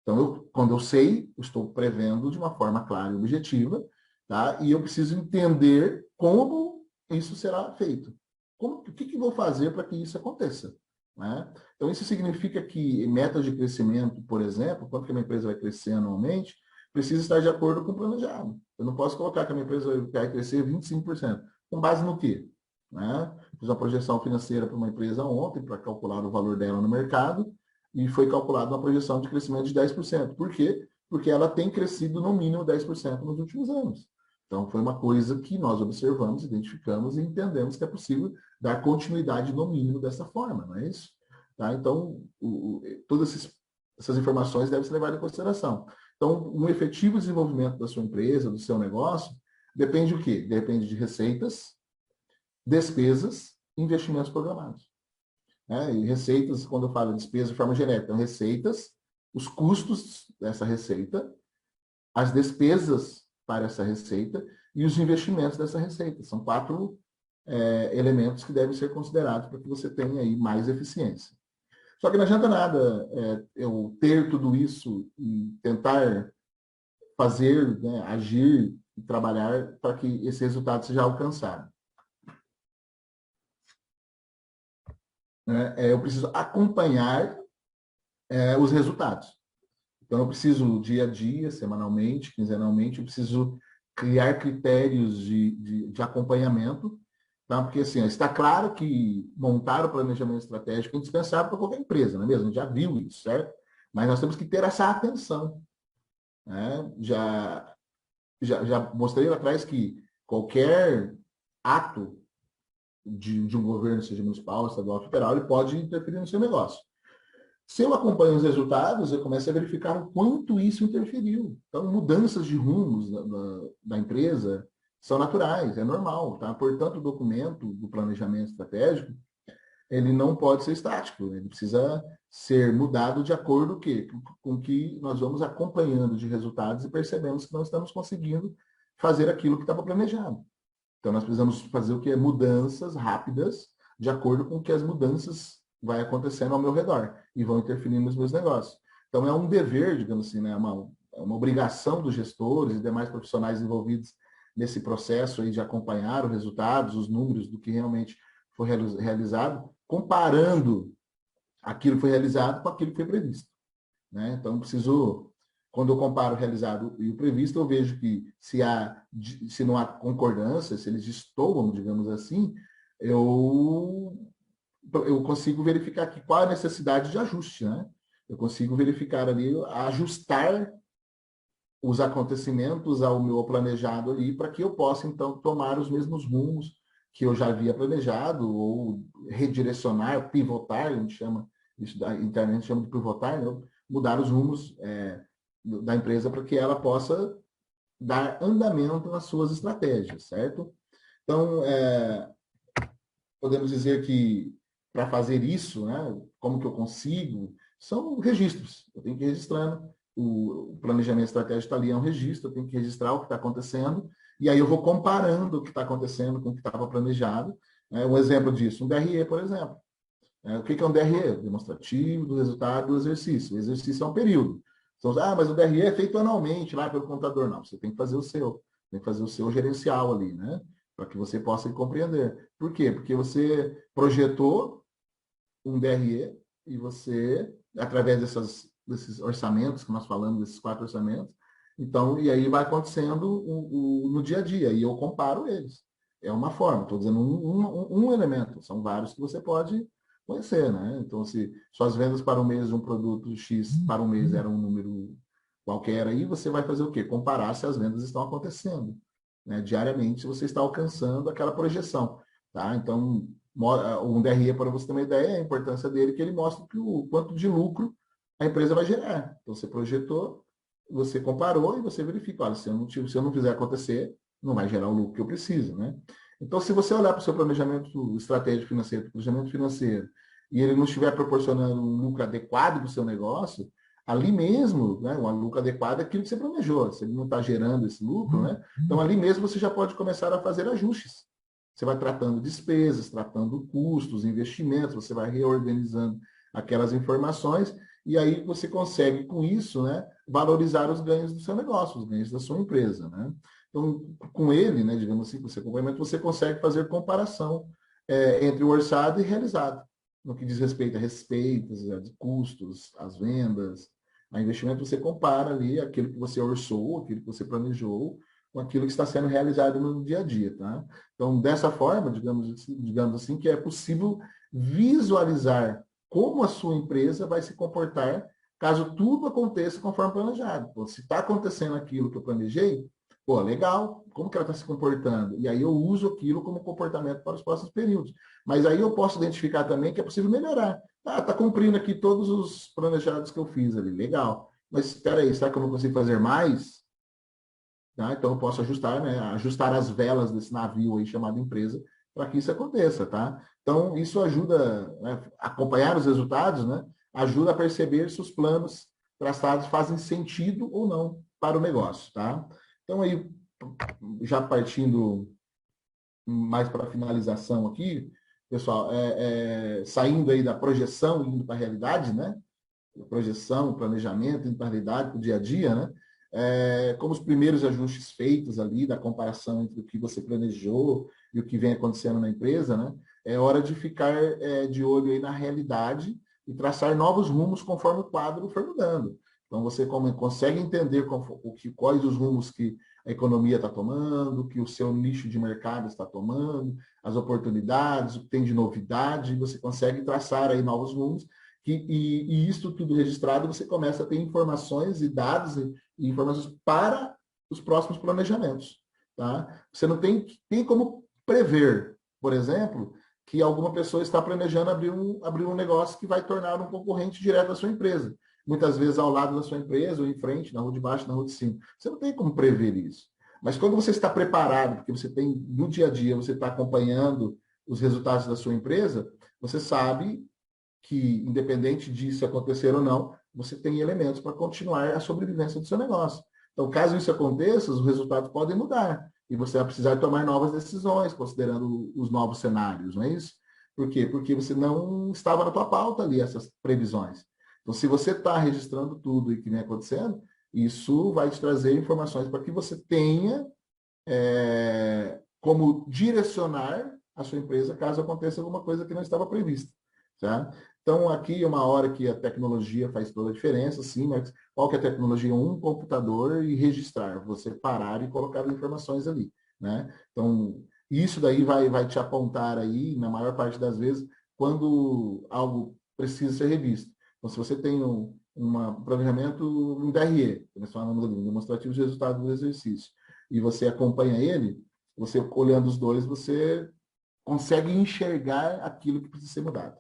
Então, quando eu sei, eu estou prevendo de uma forma clara e objetiva, tá? E eu preciso entender como isso será feito. O que eu vou fazer para que isso aconteça? Né? Então, isso significa que metas de crescimento, por exemplo, quanto que a minha empresa vai crescer anualmente, precisa estar de acordo com o planejado. Eu não posso colocar que a minha empresa vai crescer 25%. Com base no quê? Né? Fiz uma projeção financeira para uma empresa ontem, para calcular o valor dela no mercado, e foi calculada uma projeção de crescimento de 10%. Por quê? Porque ela tem crescido no mínimo 10% nos últimos anos. Então, foi uma coisa que nós observamos, identificamos e entendemos que é possível dar continuidade no mínimo dessa forma, não é isso? Tá? Então, todas essas informações devem ser levadas em consideração. Então, um efetivo desenvolvimento da sua empresa, do seu negócio, depende do quê? Depende de receitas, despesas e investimentos programados. Né? E receitas, quando eu falo despesa de forma genérica, então receitas, os custos dessa receita, as despesas para essa receita e os investimentos dessa receita. São 4 elementos que devem ser considerados para que você tenha aí mais eficiência. Só que não adianta nada eu ter tudo isso e tentar fazer, né, agir e trabalhar para que esse resultado seja alcançado. Eu preciso acompanhar os resultados. Então, eu preciso, dia a dia, semanalmente, quinzenalmente, eu preciso criar critérios de acompanhamento Tá? Porque, assim, está claro que montar o planejamento estratégico é indispensável para qualquer empresa, não é mesmo? A gente já viu isso, certo? Mas nós temos que ter essa atenção, né? Já mostrei lá atrás que qualquer ato de um governo, seja municipal, estadual, federal, ele pode interferir no seu negócio. Se eu acompanho os resultados, eu começo a verificar o quanto isso interferiu. Então, mudanças de rumos da empresa são naturais, é normal. Tá? Portanto, o documento do planejamento estratégico, ele não pode ser estático, ele precisa ser mudado de acordo com o que nós vamos acompanhando de resultados e percebemos que não estamos conseguindo fazer aquilo que estava planejado. Então, nós precisamos fazer o que é mudanças rápidas, de acordo com que as mudanças vai acontecendo ao meu redor e vão interferir nos meus negócios. Então, é um dever, digamos assim, né? uma obrigação dos gestores e demais profissionais envolvidos nesse processo aí de acompanhar os resultados, os números do que realmente foi realizado, comparando aquilo que foi realizado com aquilo que foi previsto. Né? Então, quando eu comparo o realizado e o previsto, eu vejo que se não há concordância, se eles destoam, digamos assim, eu consigo verificar aqui qual a necessidade de ajuste, né? Eu consigo verificar ali, ajustar os acontecimentos ao meu planejado ali, para que eu possa, então, tomar os mesmos rumos que eu já havia planejado, ou redirecionar, pivotar, a gente chama, isso internamente chama de pivotar, né? Mudar os rumos da empresa para que ela possa dar andamento nas suas estratégias, certo? Então, podemos dizer que para fazer isso, né, como que eu consigo, são registros. Eu tenho que ir registrando. O planejamento estratégico está ali, é um registro, eu tenho que registrar o que está acontecendo, e aí eu vou comparando o que está acontecendo com o que estava planejado. Um exemplo disso, um DRE, por exemplo. O que é um DRE? Demonstrativo do resultado do exercício. O exercício é um período. Então, mas o DRE é feito anualmente lá pelo contador. Não, você tem que fazer o seu. Tem que fazer o seu gerencial ali, né? Para que você possa compreender. Por quê? Porque você projetou um DRE e você, através desses orçamentos que nós falamos, desses 4 orçamentos, então, e aí vai acontecendo no dia a dia, e eu comparo eles. É uma forma, estou dizendo um elemento, são vários que você pode conhecer, né? Então, se suas vendas para um mês de um produto X para um mês era um número qualquer aí, você vai fazer o quê? Comparar se as vendas estão acontecendo. Né? Diariamente, você está alcançando aquela projeção. Tá? Então, um DRE, para você ter uma ideia, a importância dele, que ele mostra o quanto de lucro a empresa vai gerar. Então, você projetou, você comparou e você verifica, olha, se eu não fizer acontecer, não vai gerar o lucro que eu preciso. Né? Então, se você olhar para o seu planejamento estratégico financeiro, planejamento financeiro, e ele não estiver proporcionando um lucro adequado para o seu negócio, ali mesmo, né, um lucro adequado é aquilo que você planejou. Se ele não está gerando esse lucro, né, então ali mesmo você já pode começar a fazer ajustes. Você vai tratando despesas, tratando custos, investimentos, você vai reorganizando aquelas informações e aí você consegue, com isso, né, valorizar os ganhos do seu negócio, os ganhos da sua empresa. Né? Então, com ele, né, digamos assim, com esse acompanhamento, você consegue fazer comparação entre o orçado e realizado, no que diz respeito a receitas, a custos, as vendas, a investimento, você compara ali aquilo que você orçou, aquilo que você planejou, com aquilo que está sendo realizado no dia a dia. Tá? Então, dessa forma, digamos assim, que é possível visualizar como a sua empresa vai se comportar caso tudo aconteça conforme planejado. Pô, se está acontecendo aquilo que eu planejei, pô, legal, como que ela está se comportando? E aí eu uso aquilo como comportamento para os próximos períodos. Mas aí eu posso identificar também que é possível melhorar. Está cumprindo aqui todos os planejados que eu fiz ali, legal. Mas espera aí, será que eu não consigo fazer mais? Tá? Então eu posso ajustar, né? Ajustar as velas desse navio aí chamado empresa para que isso aconteça, tá? Então isso ajuda, né? Acompanhar os resultados, né? Ajuda a perceber se os planos traçados fazem sentido ou não para o negócio, tá? Então aí já partindo mais para a finalização aqui, pessoal, saindo aí da projeção e indo para a realidade, né? Projeção, planejamento, indo para a realidade, para o dia a dia, né? Como os primeiros ajustes feitos ali, da comparação entre o que você planejou e o que vem acontecendo na empresa, né? É hora de ficar de olho aí na realidade e traçar novos rumos conforme o quadro for mudando. Então, você consegue entender quais os rumos que a economia está tomando, que o seu nicho de mercado está tomando, as oportunidades, o que tem de novidade, você consegue traçar aí novos rumos, e isso tudo registrado, você começa a ter informações e dados e informações para os próximos planejamentos. Tá? Você não tem como prever, por exemplo, que alguma pessoa está planejando abrir um negócio que vai tornar um concorrente direto da sua empresa. Muitas vezes ao lado da sua empresa, ou em frente, na rua de baixo, na rua de cima. Você não tem como prever isso. Mas quando você está preparado, porque você tem, no dia a dia, você está acompanhando os resultados da sua empresa, você sabe que, independente disso acontecer ou não, você tem elementos para continuar a sobrevivência do seu negócio. Então, caso isso aconteça, os resultados podem mudar. E você vai precisar tomar novas decisões, considerando os novos cenários, não é isso? Por quê? Porque você não estava na tua pauta ali, essas previsões. Então, se você está registrando tudo e que vem acontecendo, isso vai te trazer informações para que você tenha como direcionar a sua empresa caso aconteça alguma coisa que não estava prevista. Tá? Então, aqui é uma hora que a tecnologia faz toda a diferença, sim, mas qual que é a tecnologia? Um computador e registrar, você parar e colocar as informações ali. Né? Então, isso daí vai te apontar aí, na maior parte das vezes, quando algo precisa ser revisto. Então, se você tem um planejamento, um DRE, nós falamos ali, um demonstrativo de resultado do exercício, e você acompanha ele, você olhando os dois, você consegue enxergar aquilo que precisa ser mudado.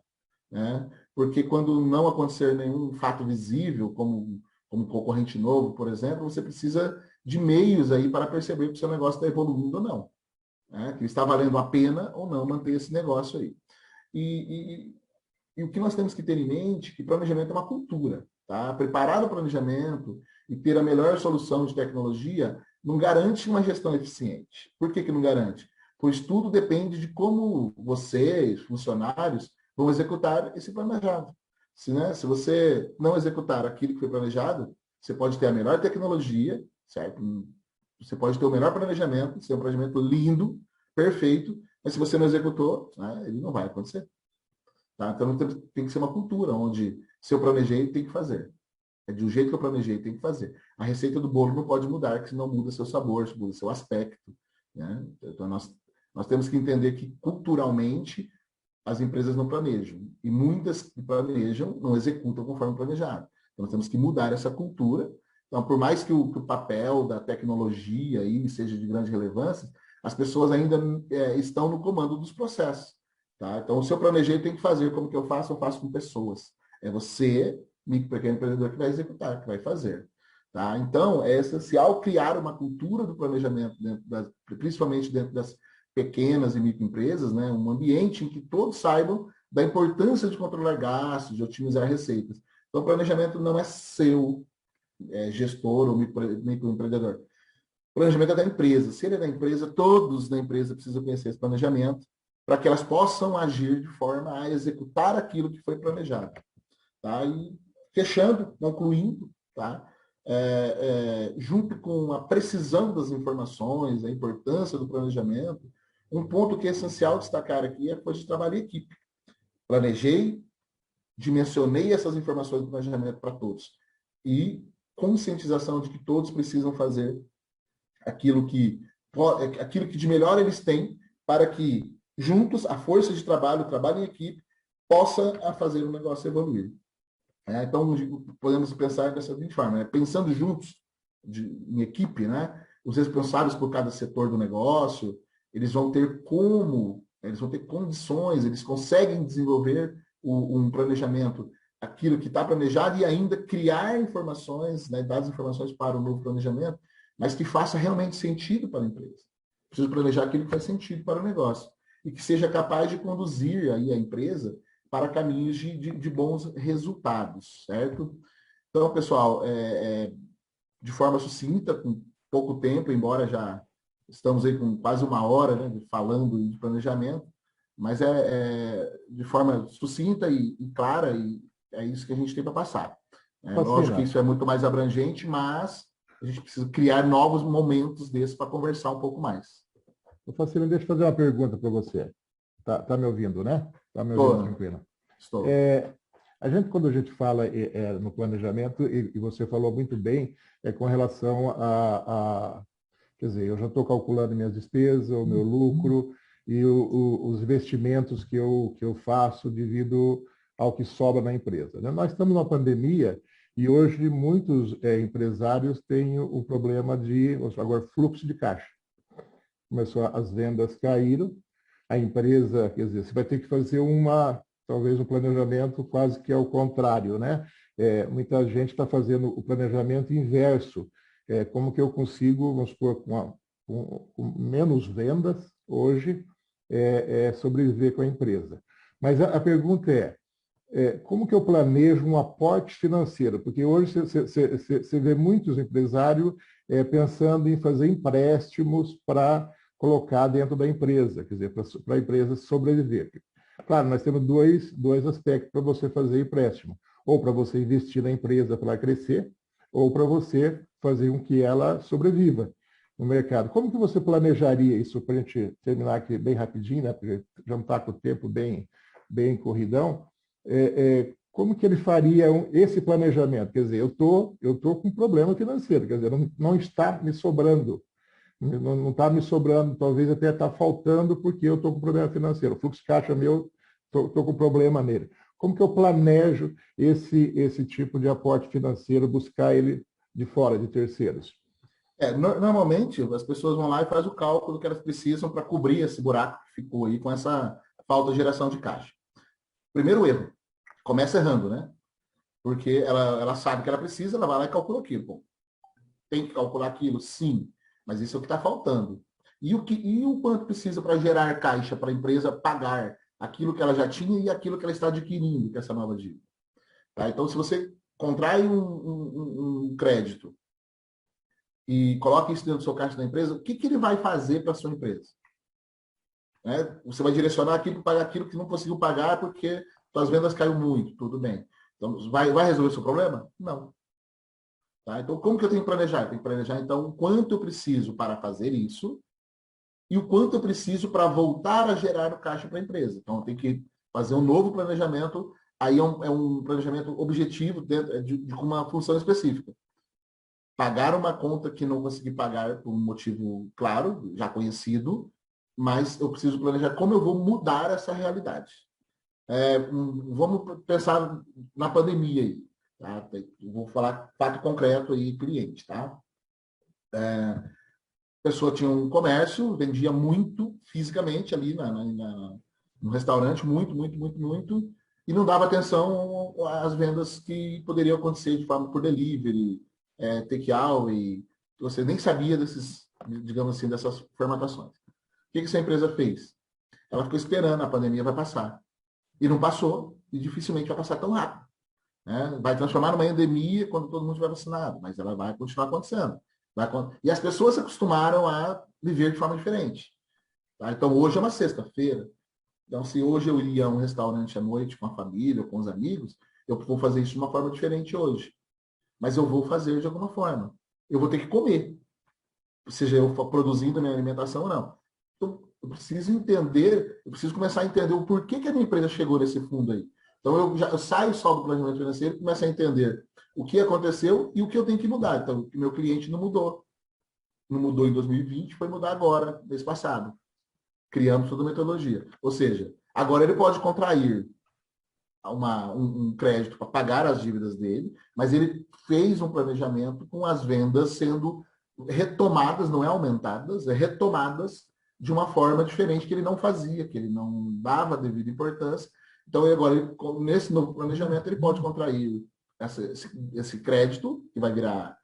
Né? Porque quando não acontecer nenhum fato visível, como um concorrente novo, por exemplo, você precisa de meios aí para perceber que o seu negócio está evoluindo ou não. Né? Que está valendo a pena ou não manter esse negócio aí. E o que nós temos que ter em mente é que planejamento é uma cultura. Tá? Preparar o planejamento e ter a melhor solução de tecnologia não garante uma gestão eficiente. Por que não garante? Pois tudo depende de como vocês, funcionários, vão executar esse planejado. Se você não executar aquilo que foi planejado, você pode ter a melhor tecnologia, certo? Você pode ter o melhor planejamento, ser um planejamento lindo, perfeito, mas se você não executou, né, ele não vai acontecer. Tá? Então tem que ser uma cultura onde se eu planejei, tem que fazer. É de um jeito que eu planejei, tem que fazer. A receita do bolo não pode mudar, porque senão muda seu sabor, muda seu aspecto. Né? Então nós temos que entender que culturalmente as empresas não planejam. E muitas que planejam não executam conforme planejado. Então, nós temos que mudar essa cultura. Então, por mais que o papel da tecnologia aí seja de grande relevância, as pessoas ainda estão no comando dos processos. Tá? Então, se eu planejei, tem que fazer. Como que eu faço? Eu faço com pessoas. É você, micro pequeno empreendedor, que vai executar, que vai fazer. Tá? Então, é essencial criar uma cultura do planejamento, principalmente dentro das pequenas e microempresas, né, um ambiente em que todos saibam da importância de controlar gastos, de otimizar receitas. Então, o planejamento não é seu, gestor ou microempreendedor. O planejamento é da empresa. Se ele é da empresa, todos da empresa precisam conhecer esse planejamento para que elas possam agir de forma a executar aquilo que foi planejado. Tá? E fechando, concluindo, tá? Junto com a precisão das informações, a importância do planejamento, um ponto que é essencial destacar aqui é a coisa de trabalho em equipe. Planejei, dimensionei essas informações do planejamento para todos. E conscientização de que todos precisam fazer aquilo que de melhor eles têm para que, juntos, a força de trabalho, o trabalho em equipe, possa fazer o negócio evoluir. Então, podemos pensar dessa forma, né? Pensando juntos, em equipe, né? Os responsáveis por cada setor do negócio, eles vão ter condições, eles conseguem desenvolver um planejamento, aquilo que está planejado, e ainda criar informações, né, dar as informações para o novo planejamento, mas que faça realmente sentido para a empresa. Preciso planejar aquilo que faz sentido para o negócio e que seja capaz de conduzir aí a empresa para caminhos de bons resultados, certo? Então, pessoal, de forma sucinta, com pouco tempo, embora já estamos aí com quase uma hora, né, falando de planejamento, mas de forma sucinta e clara, e é isso que a gente tem para passar. Lógico que isso é muito mais abrangente, mas a gente precisa criar novos momentos desses para conversar um pouco mais. Facina, deixa eu fazer uma pergunta para você. Tá me ouvindo, né? Tá me ouvindo tranquilo? Estou. Quando a gente fala no planejamento, e você falou muito bem, com relação quer dizer, eu já estou calculando minhas despesas, o meu lucro, e os investimentos que eu faço devido ao que sobra na empresa. Né? Nós estamos numa pandemia e hoje muitos empresários têm o problema de, agora, fluxo de caixa. As vendas caíram, a empresa, quer dizer, você vai ter que fazer talvez um planejamento quase que ao contrário, né? Muita gente está fazendo o planejamento inverso. Como que eu consigo, vamos supor, com menos vendas hoje, sobreviver com a empresa? Mas a pergunta como que eu planejo um aporte financeiro? Porque hoje você vê muitos empresários pensando em fazer empréstimos para colocar dentro da empresa, quer dizer, para a empresa sobreviver. Claro, nós temos dois aspectos para você fazer empréstimo. Ou para você investir na empresa para ela crescer, ou para você fazer com que ela sobreviva no mercado. Como que você planejaria isso para a gente terminar aqui bem rapidinho, né? Porque já não está com o tempo bem corridão. Como que ele faria esse planejamento? Quer dizer, eu tô com um problema financeiro, quer dizer, não está me sobrando. Não está me sobrando, talvez até está faltando porque eu estou com problema financeiro. O fluxo de caixa meu, estou com problema nele. Como que eu planejo esse tipo de aporte financeiro, buscar ele de fora, de terceiros? Normalmente, as pessoas vão lá e fazem o cálculo que elas precisam para cobrir esse buraco que ficou aí com essa falta de geração de caixa. Primeiro erro, começa errando, né? Porque ela sabe que ela precisa, ela vai lá e calcula aquilo. Bom, tem que calcular aquilo? Sim, mas isso é o que está faltando. E o quanto precisa para gerar caixa para a empresa pagar aquilo que ela já tinha e aquilo que ela está adquirindo com essa nova dívida? Tá? Então, se você contrai um crédito e coloca isso dentro do seu caixa da empresa, o que ele vai fazer para a sua empresa? Você vai direcionar aquilo para pagar aquilo que não conseguiu pagar porque suas vendas caiu muito, tudo bem. Então, vai resolver o seu problema? Não. Tá? Então, como que eu tenho que planejar? Eu tenho que planejar, então, o quanto eu preciso para fazer isso e o quanto eu preciso para voltar a gerar o caixa para a empresa. Então, eu tenho que fazer um novo planejamento, aí é um planejamento objetivo de uma função específica. Pagar uma conta que não consegui pagar por um motivo claro, já conhecido, mas eu preciso planejar como eu vou mudar essa realidade. Vamos pensar na pandemia aí. Tá? Eu vou falar fato concreto aí, cliente. Tá? A pessoa tinha um comércio, vendia muito fisicamente ali no restaurante, muito, e não dava atenção às vendas que poderiam acontecer de forma por delivery, take-out, você nem sabia digamos assim, dessas formatações. O que essa empresa fez? Ela ficou esperando, a pandemia vai passar. E não passou, e dificilmente vai passar tão rápido. Né? Vai transformar numa endemia quando todo mundo estiver vacinado, mas ela vai continuar acontecendo. E as pessoas se acostumaram a viver de forma diferente. Tá? Então, hoje é uma sexta-feira. Então, se hoje eu iria a um restaurante à noite com a família ou com os amigos, eu vou fazer isso de uma forma diferente hoje. Mas eu vou fazer de alguma forma. Eu vou ter que comer. Seja eu produzindo a minha alimentação ou não. Então, eu preciso começar a entender o porquê que a minha empresa chegou nesse fundo aí. Então, eu saio só do planejamento financeiro e começo a entender o que aconteceu e o que eu tenho que mudar. Então, o meu cliente não mudou. Não mudou em 2020, foi mudar agora, mês passado. Criamos toda a metodologia. Ou seja, agora ele pode contrair um crédito para pagar as dívidas dele, mas ele fez um planejamento com as vendas sendo retomadas, não é aumentadas, retomadas de uma forma diferente que ele não fazia, que ele não dava devida importância. Então, agora, nesse novo planejamento, ele pode contrair esse crédito, que vai virar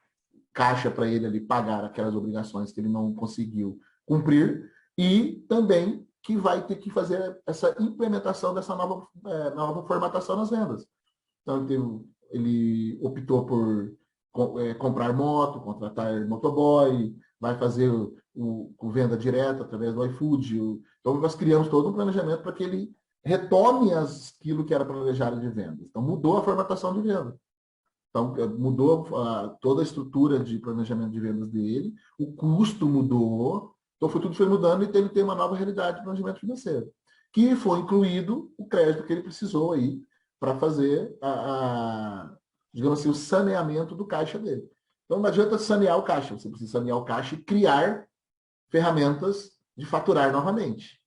caixa para ele ali pagar aquelas obrigações que ele não conseguiu cumprir, e também que vai ter que fazer essa implementação dessa nova formatação nas vendas. Então, ele optou por comprar moto, contratar motoboy, vai fazer o venda direta através do iFood. Então, nós criamos todo um planejamento para que ele retome aquilo que era planejado de vendas. Então, mudou a formatação de venda. Então, mudou toda a estrutura de planejamento de vendas dele, o custo mudou, então tudo foi mudando e ele tem uma nova realidade de planejamento financeiro, que foi incluído o crédito que ele precisou aí para fazer, digamos assim, o saneamento do caixa dele. Então, não adianta sanear o caixa, você precisa sanear o caixa e criar ferramentas de faturar novamente.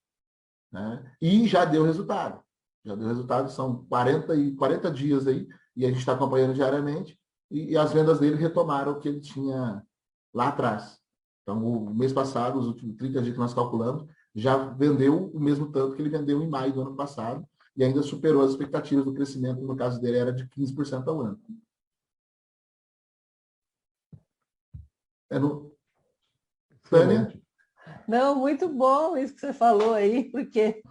né? E já deu resultado. Já deu resultado, são 40 dias aí, e a gente está acompanhando diariamente, e as vendas dele retomaram o que ele tinha lá atrás. Então, o mês passado, os últimos 30 dias que nós calculamos, já vendeu o mesmo tanto que ele vendeu em maio do ano passado, e ainda superou as expectativas do crescimento, no caso dele era de 15% ao ano. Tânia? Não, muito bom isso que você falou aí, porque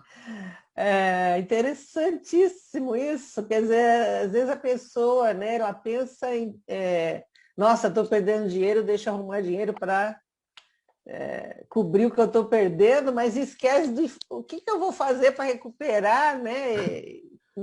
é interessantíssimo isso. Quer dizer, às vezes a pessoa, né, ela pensa em, nossa, estou perdendo dinheiro, deixa eu arrumar dinheiro para cobrir o que eu estou perdendo, mas esquece do o que eu vou fazer para recuperar, né?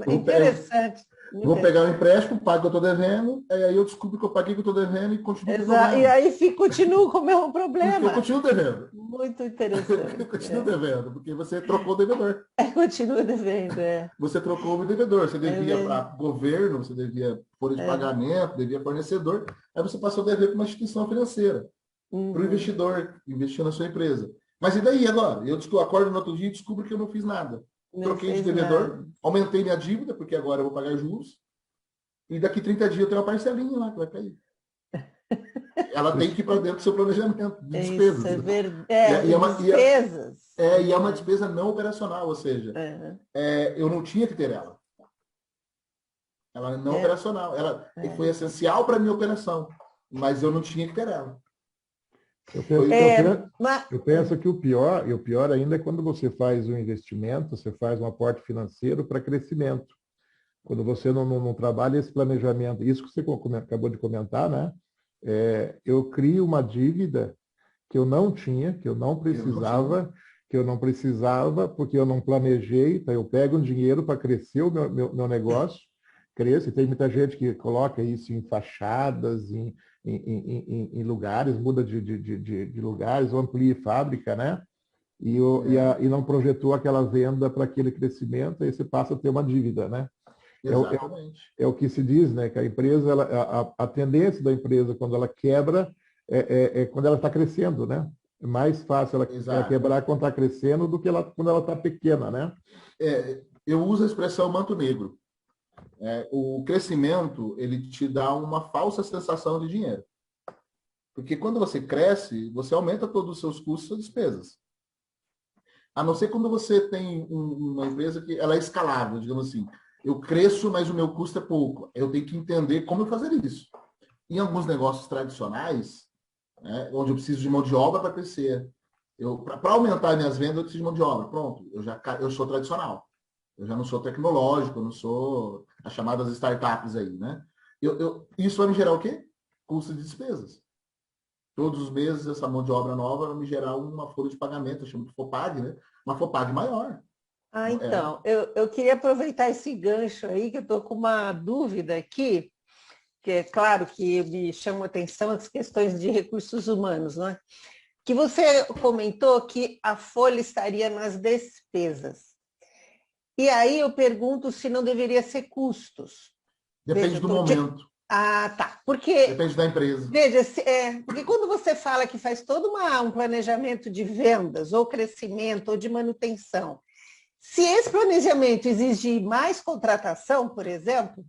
Interessante. Vou pegar o empréstimo, pago o que eu estou devendo, aí eu descubro que eu paguei o que eu estou devendo e continuo com o problema. E aí continuo com o mesmo problema. Porque eu continuo devendo. Muito interessante. Eu continuo devendo, porque você trocou o devedor. Continua devendo, Você trocou o devedor, você devia para governo, você devia folha de pagamento, devia fornecedor, aí você passou a dever para uma instituição financeira, para o investidor, investir na sua empresa. Mas e daí agora? Eu acordo no outro dia e descubro que eu não fiz nada. Troquei de devedor, aumentei minha dívida, porque agora eu vou pagar juros, e daqui 30 dias eu tenho uma parcelinha lá que vai cair. Ela tem que ir para dentro do seu planejamento de despesas. Isso, despesas. E é uma despesa não operacional, ou seja, eu não tinha que ter ela. Ela é não operacional. Ela foi essencial para a minha operação, mas eu não tinha que ter ela. Eu penso que o pior ainda é quando você faz um investimento, você faz um aporte financeiro para crescimento. Quando você não trabalha esse planejamento, isso que você acabou de comentar, né? Eu crio uma dívida que eu não tinha, que eu não precisava, porque eu não planejei, então eu pego um dinheiro para crescer o meu negócio, cresce, tem muita gente que coloca isso em fachadas, em lugares, muda de lugares, ou amplia fábrica, né? E não projetou aquela venda para aquele crescimento, aí você passa a ter uma dívida, né? Exatamente. É o que se diz, né? Que a empresa, a tendência da empresa, quando ela quebra, é quando ela está crescendo, né? É mais fácil ela quebrar quando está crescendo do que quando ela está pequena, né? Eu uso a expressão manto negro. O crescimento, ele te dá uma falsa sensação de dinheiro. Porque quando você cresce, você aumenta todos os seus custos e despesas. A não ser quando você tem uma empresa que ela é escalável, digamos assim. Eu cresço, mas o meu custo é pouco. Eu tenho que entender como eu fazer isso. Em alguns negócios tradicionais, né, onde eu preciso de mão de obra para crescer, para aumentar minhas vendas, eu preciso de mão de obra. Pronto, eu sou tradicional. Eu já não sou tecnológico, eu não sou as chamadas startups aí, né? Isso vai me gerar o quê? Custo de despesas. Todos os meses, essa mão de obra nova vai me gerar uma folha de pagamento, eu chamo de FOPAG, né? Uma FOPAG maior. Então, eu queria aproveitar esse gancho aí, que eu estou com uma dúvida aqui, que é claro que me chama a atenção as questões de recursos humanos, não é? Que você comentou que a folha estaria nas despesas. E aí eu pergunto se não deveria ser custos. Depende do momento. Tá. Porque, depende da empresa. Veja, porque quando você fala que faz todo um planejamento de vendas, ou crescimento, ou de manutenção, se esse planejamento exigir mais contratação, por exemplo,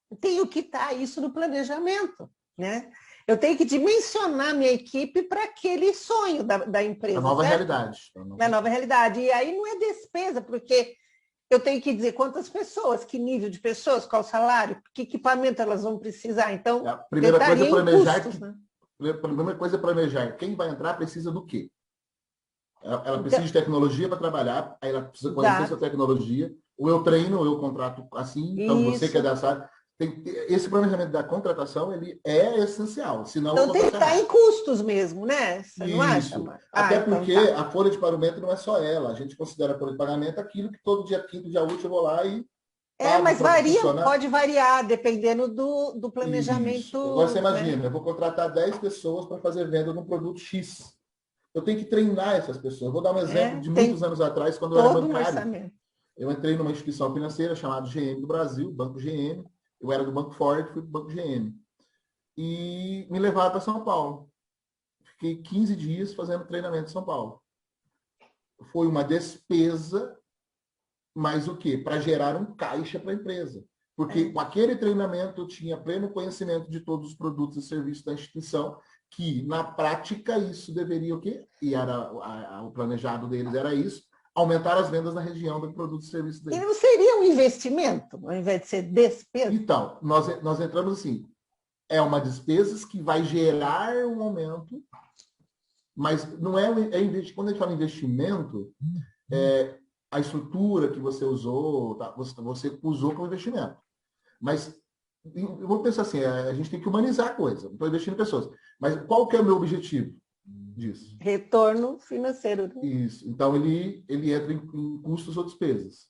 eu tenho que estar isso no planejamento, né? Eu tenho que dimensionar minha equipe para aquele sonho da empresa. A nova realidade. A nova realidade. E aí não é despesa, porque eu tenho que dizer quantas pessoas, que nível de pessoas, qual o salário, que equipamento elas vão precisar. Então, a primeira coisa é planejar. Custos, né? A primeira coisa é planejar. Quem vai entrar precisa do quê? Ela precisa de tecnologia para trabalhar, aí ela precisa conhecer essa tecnologia. Ou eu treino, ou eu contrato assim. Então, você que é dessa área. Esse planejamento da contratação, ele é essencial. Senão, então tem que estar em custos mesmo, né? Você não acha? Até porque a folha de pagamento não é só ela. A gente considera a folha de pagamento aquilo que todo dia quinto, dia útil, eu vou lá e... mas pode variar, dependendo do planejamento. Agora você imagina, eu vou contratar 10 pessoas para fazer venda de um produto X. Eu tenho que treinar essas pessoas. Vou dar um exemplo de muitos anos atrás, quando eu era bancário. Eu entrei numa instituição financeira chamada GM do Brasil, Banco GM. Eu era do Banco Ford, fui do Banco GM. E me levaram para São Paulo. Fiquei 15 dias fazendo treinamento em São Paulo. foi uma despesa, mas o quê? Para gerar um caixa para a empresa. Porque com aquele treinamento eu tinha pleno conhecimento de todos os produtos e serviços da instituição, que na prática isso deveria o quê? E era o planejado deles era isso, aumentar as vendas na região do produto e serviço deles. E não seria um investimento, ao invés de ser despesa? Então, nós entramos assim, é uma despesa que vai gerar um aumento, mas não é quando a gente fala investimento, a estrutura que você usou, tá? Você usou como investimento. Mas eu vou pensar assim, a gente tem que humanizar a coisa. Estou investindo em pessoas. Mas qual que é o meu objetivo disso? Retorno financeiro. Né? Isso. Então, ele entra em custos ou despesas.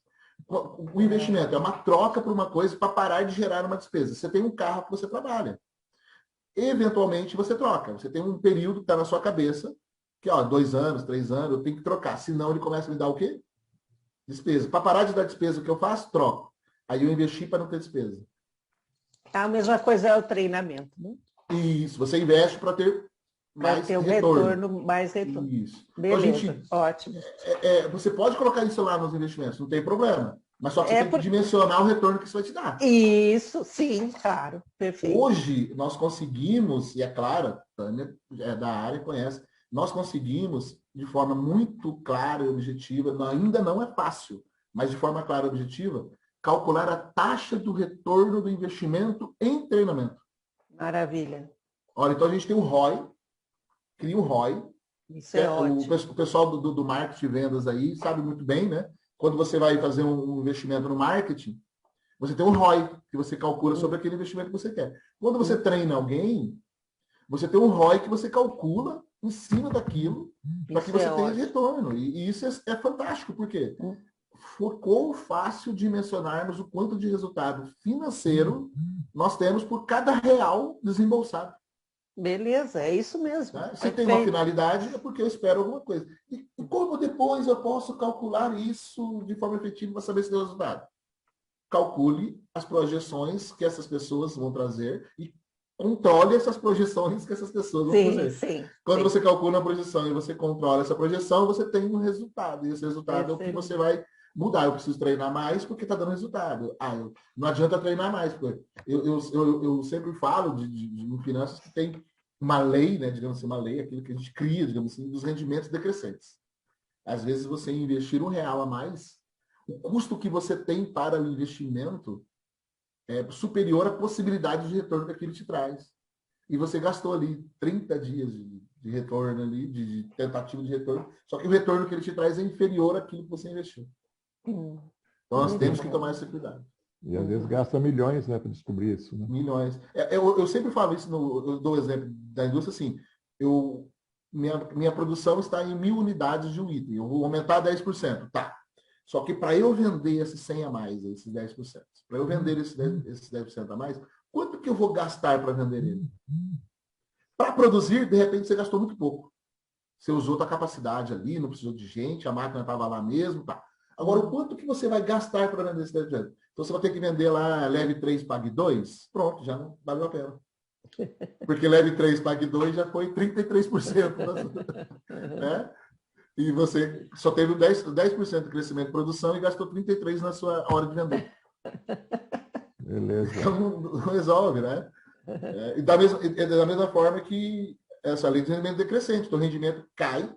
O investimento é uma troca por uma coisa para parar de gerar uma despesa. Você tem um carro que você trabalha. Eventualmente, você troca. Você tem um período que está na sua cabeça, que 2 anos, 3 anos, eu tenho que trocar. Senão, ele começa a me dar o quê? Despesa. Para parar de dar despesa, o que eu faço? Troco. Aí eu investi para não ter despesa. A mesma coisa é o treinamento, né? Isso, você investe para ter mais retorno. Mais retorno. Isso. Beleza, então, gente, ótimo. Você pode colocar isso lá nos investimentos, não tem problema. Mas só que você tem que dimensionar o retorno que isso vai te dar. Isso, sim, claro, perfeito. Hoje, nós conseguimos, e é claro, a Tânia é da área, conhece, nós conseguimos, de forma muito clara e objetiva, ainda não é fácil, mas de forma clara e objetiva, calcular a taxa do retorno do investimento em treinamento. Maravilha. Olha, então a gente tem o ROI, cria o ROI. Isso é ótimo. O pessoal do marketing e vendas aí sabe muito bem, né? Quando você vai fazer um investimento no marketing, você tem um ROI, que você calcula sobre aquele investimento que você quer. Quando você treina alguém, você tem um ROI que você calcula em cima daquilo para que você tenha retorno. E isso é fantástico, por quê? Ficou fácil dimensionarmos o quanto de resultado financeiro nós temos por cada real desembolsado. Beleza, é isso mesmo. Tá? Se tem uma finalidade, é porque eu espero alguma coisa. E como depois eu posso calcular isso de forma efetiva para saber se deu resultado? Calcule as projeções que essas pessoas vão trazer e controle essas projeções que essas pessoas vão fazer. Sim, Quando você calcula a projeção e você controla essa projeção, você tem um resultado. E esse resultado é o que você vai mudar. Eu preciso treinar mais porque está dando resultado. Não adianta treinar mais. Porque eu sempre falo de finanças que tem uma lei, né, digamos assim, uma lei, aquilo que a gente cria, digamos assim, dos rendimentos decrescentes. Às vezes você investir R$1 a mais, o custo que você tem para o investimento é superior à possibilidade de retorno que aquilo te traz. E você gastou ali 30 dias de retorno ali, de tentativa de retorno, só que o retorno que ele te traz é inferior àquilo que você investiu. Então nós temos que tomar esse cuidado. E às vezes gasta milhões, né, para descobrir isso. Né? Milhões. Eu sempre falo isso, eu dou o exemplo da indústria assim, minha produção está em 1.000 unidades de um item, eu vou aumentar 10%, tá. Só que para eu vender esses 100 a mais, esses 10%, para eu vender esses 10% a mais, quanto que eu vou gastar para vender ele? Para produzir, de repente, você gastou muito pouco. Você usou a capacidade ali, não precisou de gente, a máquina estava lá mesmo, tá. Agora, o quanto que você vai gastar para vender esse 10%? Então, você vai ter que vender lá, leve 3, pague 2, pronto, já não valeu a pena. Porque leve 3, pague 2 já foi 33%. Né? E você só teve 10% de crescimento de produção e gastou 33% na sua hora de vender. Beleza. Então, não resolve, né? E da mesma forma que essa lei de rendimento decrescente, então o rendimento cai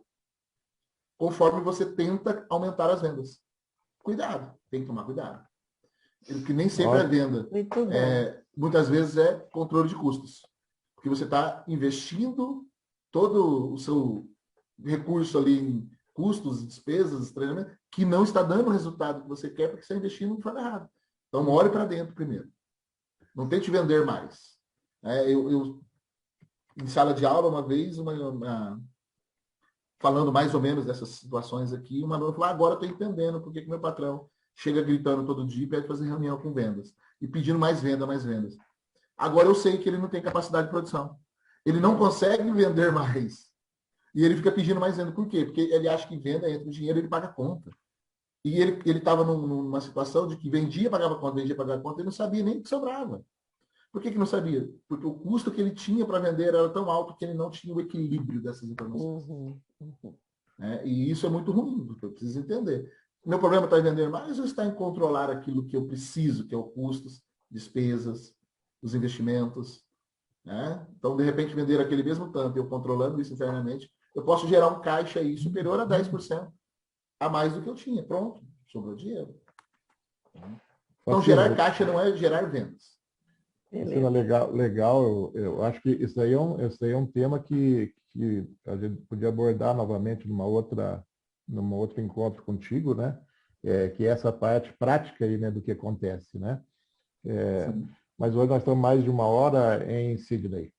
conforme você tenta aumentar as vendas. Cuidado, tem que tomar cuidado. Porque nem sempre é venda. Muitas vezes é controle de custos. Porque você está investindo todo o seu recurso ali em custos, despesas, treinamento, que não está dando o resultado que você quer porque você está investindo de forma errada. Então, olhe para dentro primeiro. Não tente vender mais. Eu em sala de aula, uma vez, falando mais ou menos dessas situações aqui, uma aluna falou, agora eu estou entendendo porque que meu patrão chega gritando todo dia e pede fazer reunião com vendas. E pedindo mais venda, mais vendas. Agora eu sei que ele não tem capacidade de produção. Ele não consegue vender mais. E ele fica pedindo mais venda. Por quê? Porque ele acha que venda, entra o dinheiro, ele paga a conta. E ele estava numa situação de que vendia, pagava conta, e não sabia nem o que sobrava. Por que não sabia? Porque o custo que ele tinha para vender era tão alto que ele não tinha o equilíbrio dessas informações. né? E isso é muito ruim, porque eu preciso entender. Meu problema está em vender mais ou está em controlar aquilo que eu preciso, que é o custos, despesas, os investimentos, né? Então, de repente, vender aquele mesmo tanto, eu controlando isso internamente, eu posso gerar um caixa aí superior a 10% a mais do que eu tinha. Pronto, sobrou dinheiro. Então, gerar caixa não é gerar vendas. Cristina, legal. Eu acho que isso aí é um tema que a gente podia abordar novamente num outro encontro contigo, né? Que é essa parte prática aí, né, do que acontece, né? Mas hoje nós estamos mais de 1 hora em Sydney.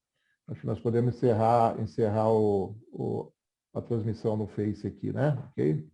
Acho que nós podemos encerrar a transmissão no Face aqui, né? Ok?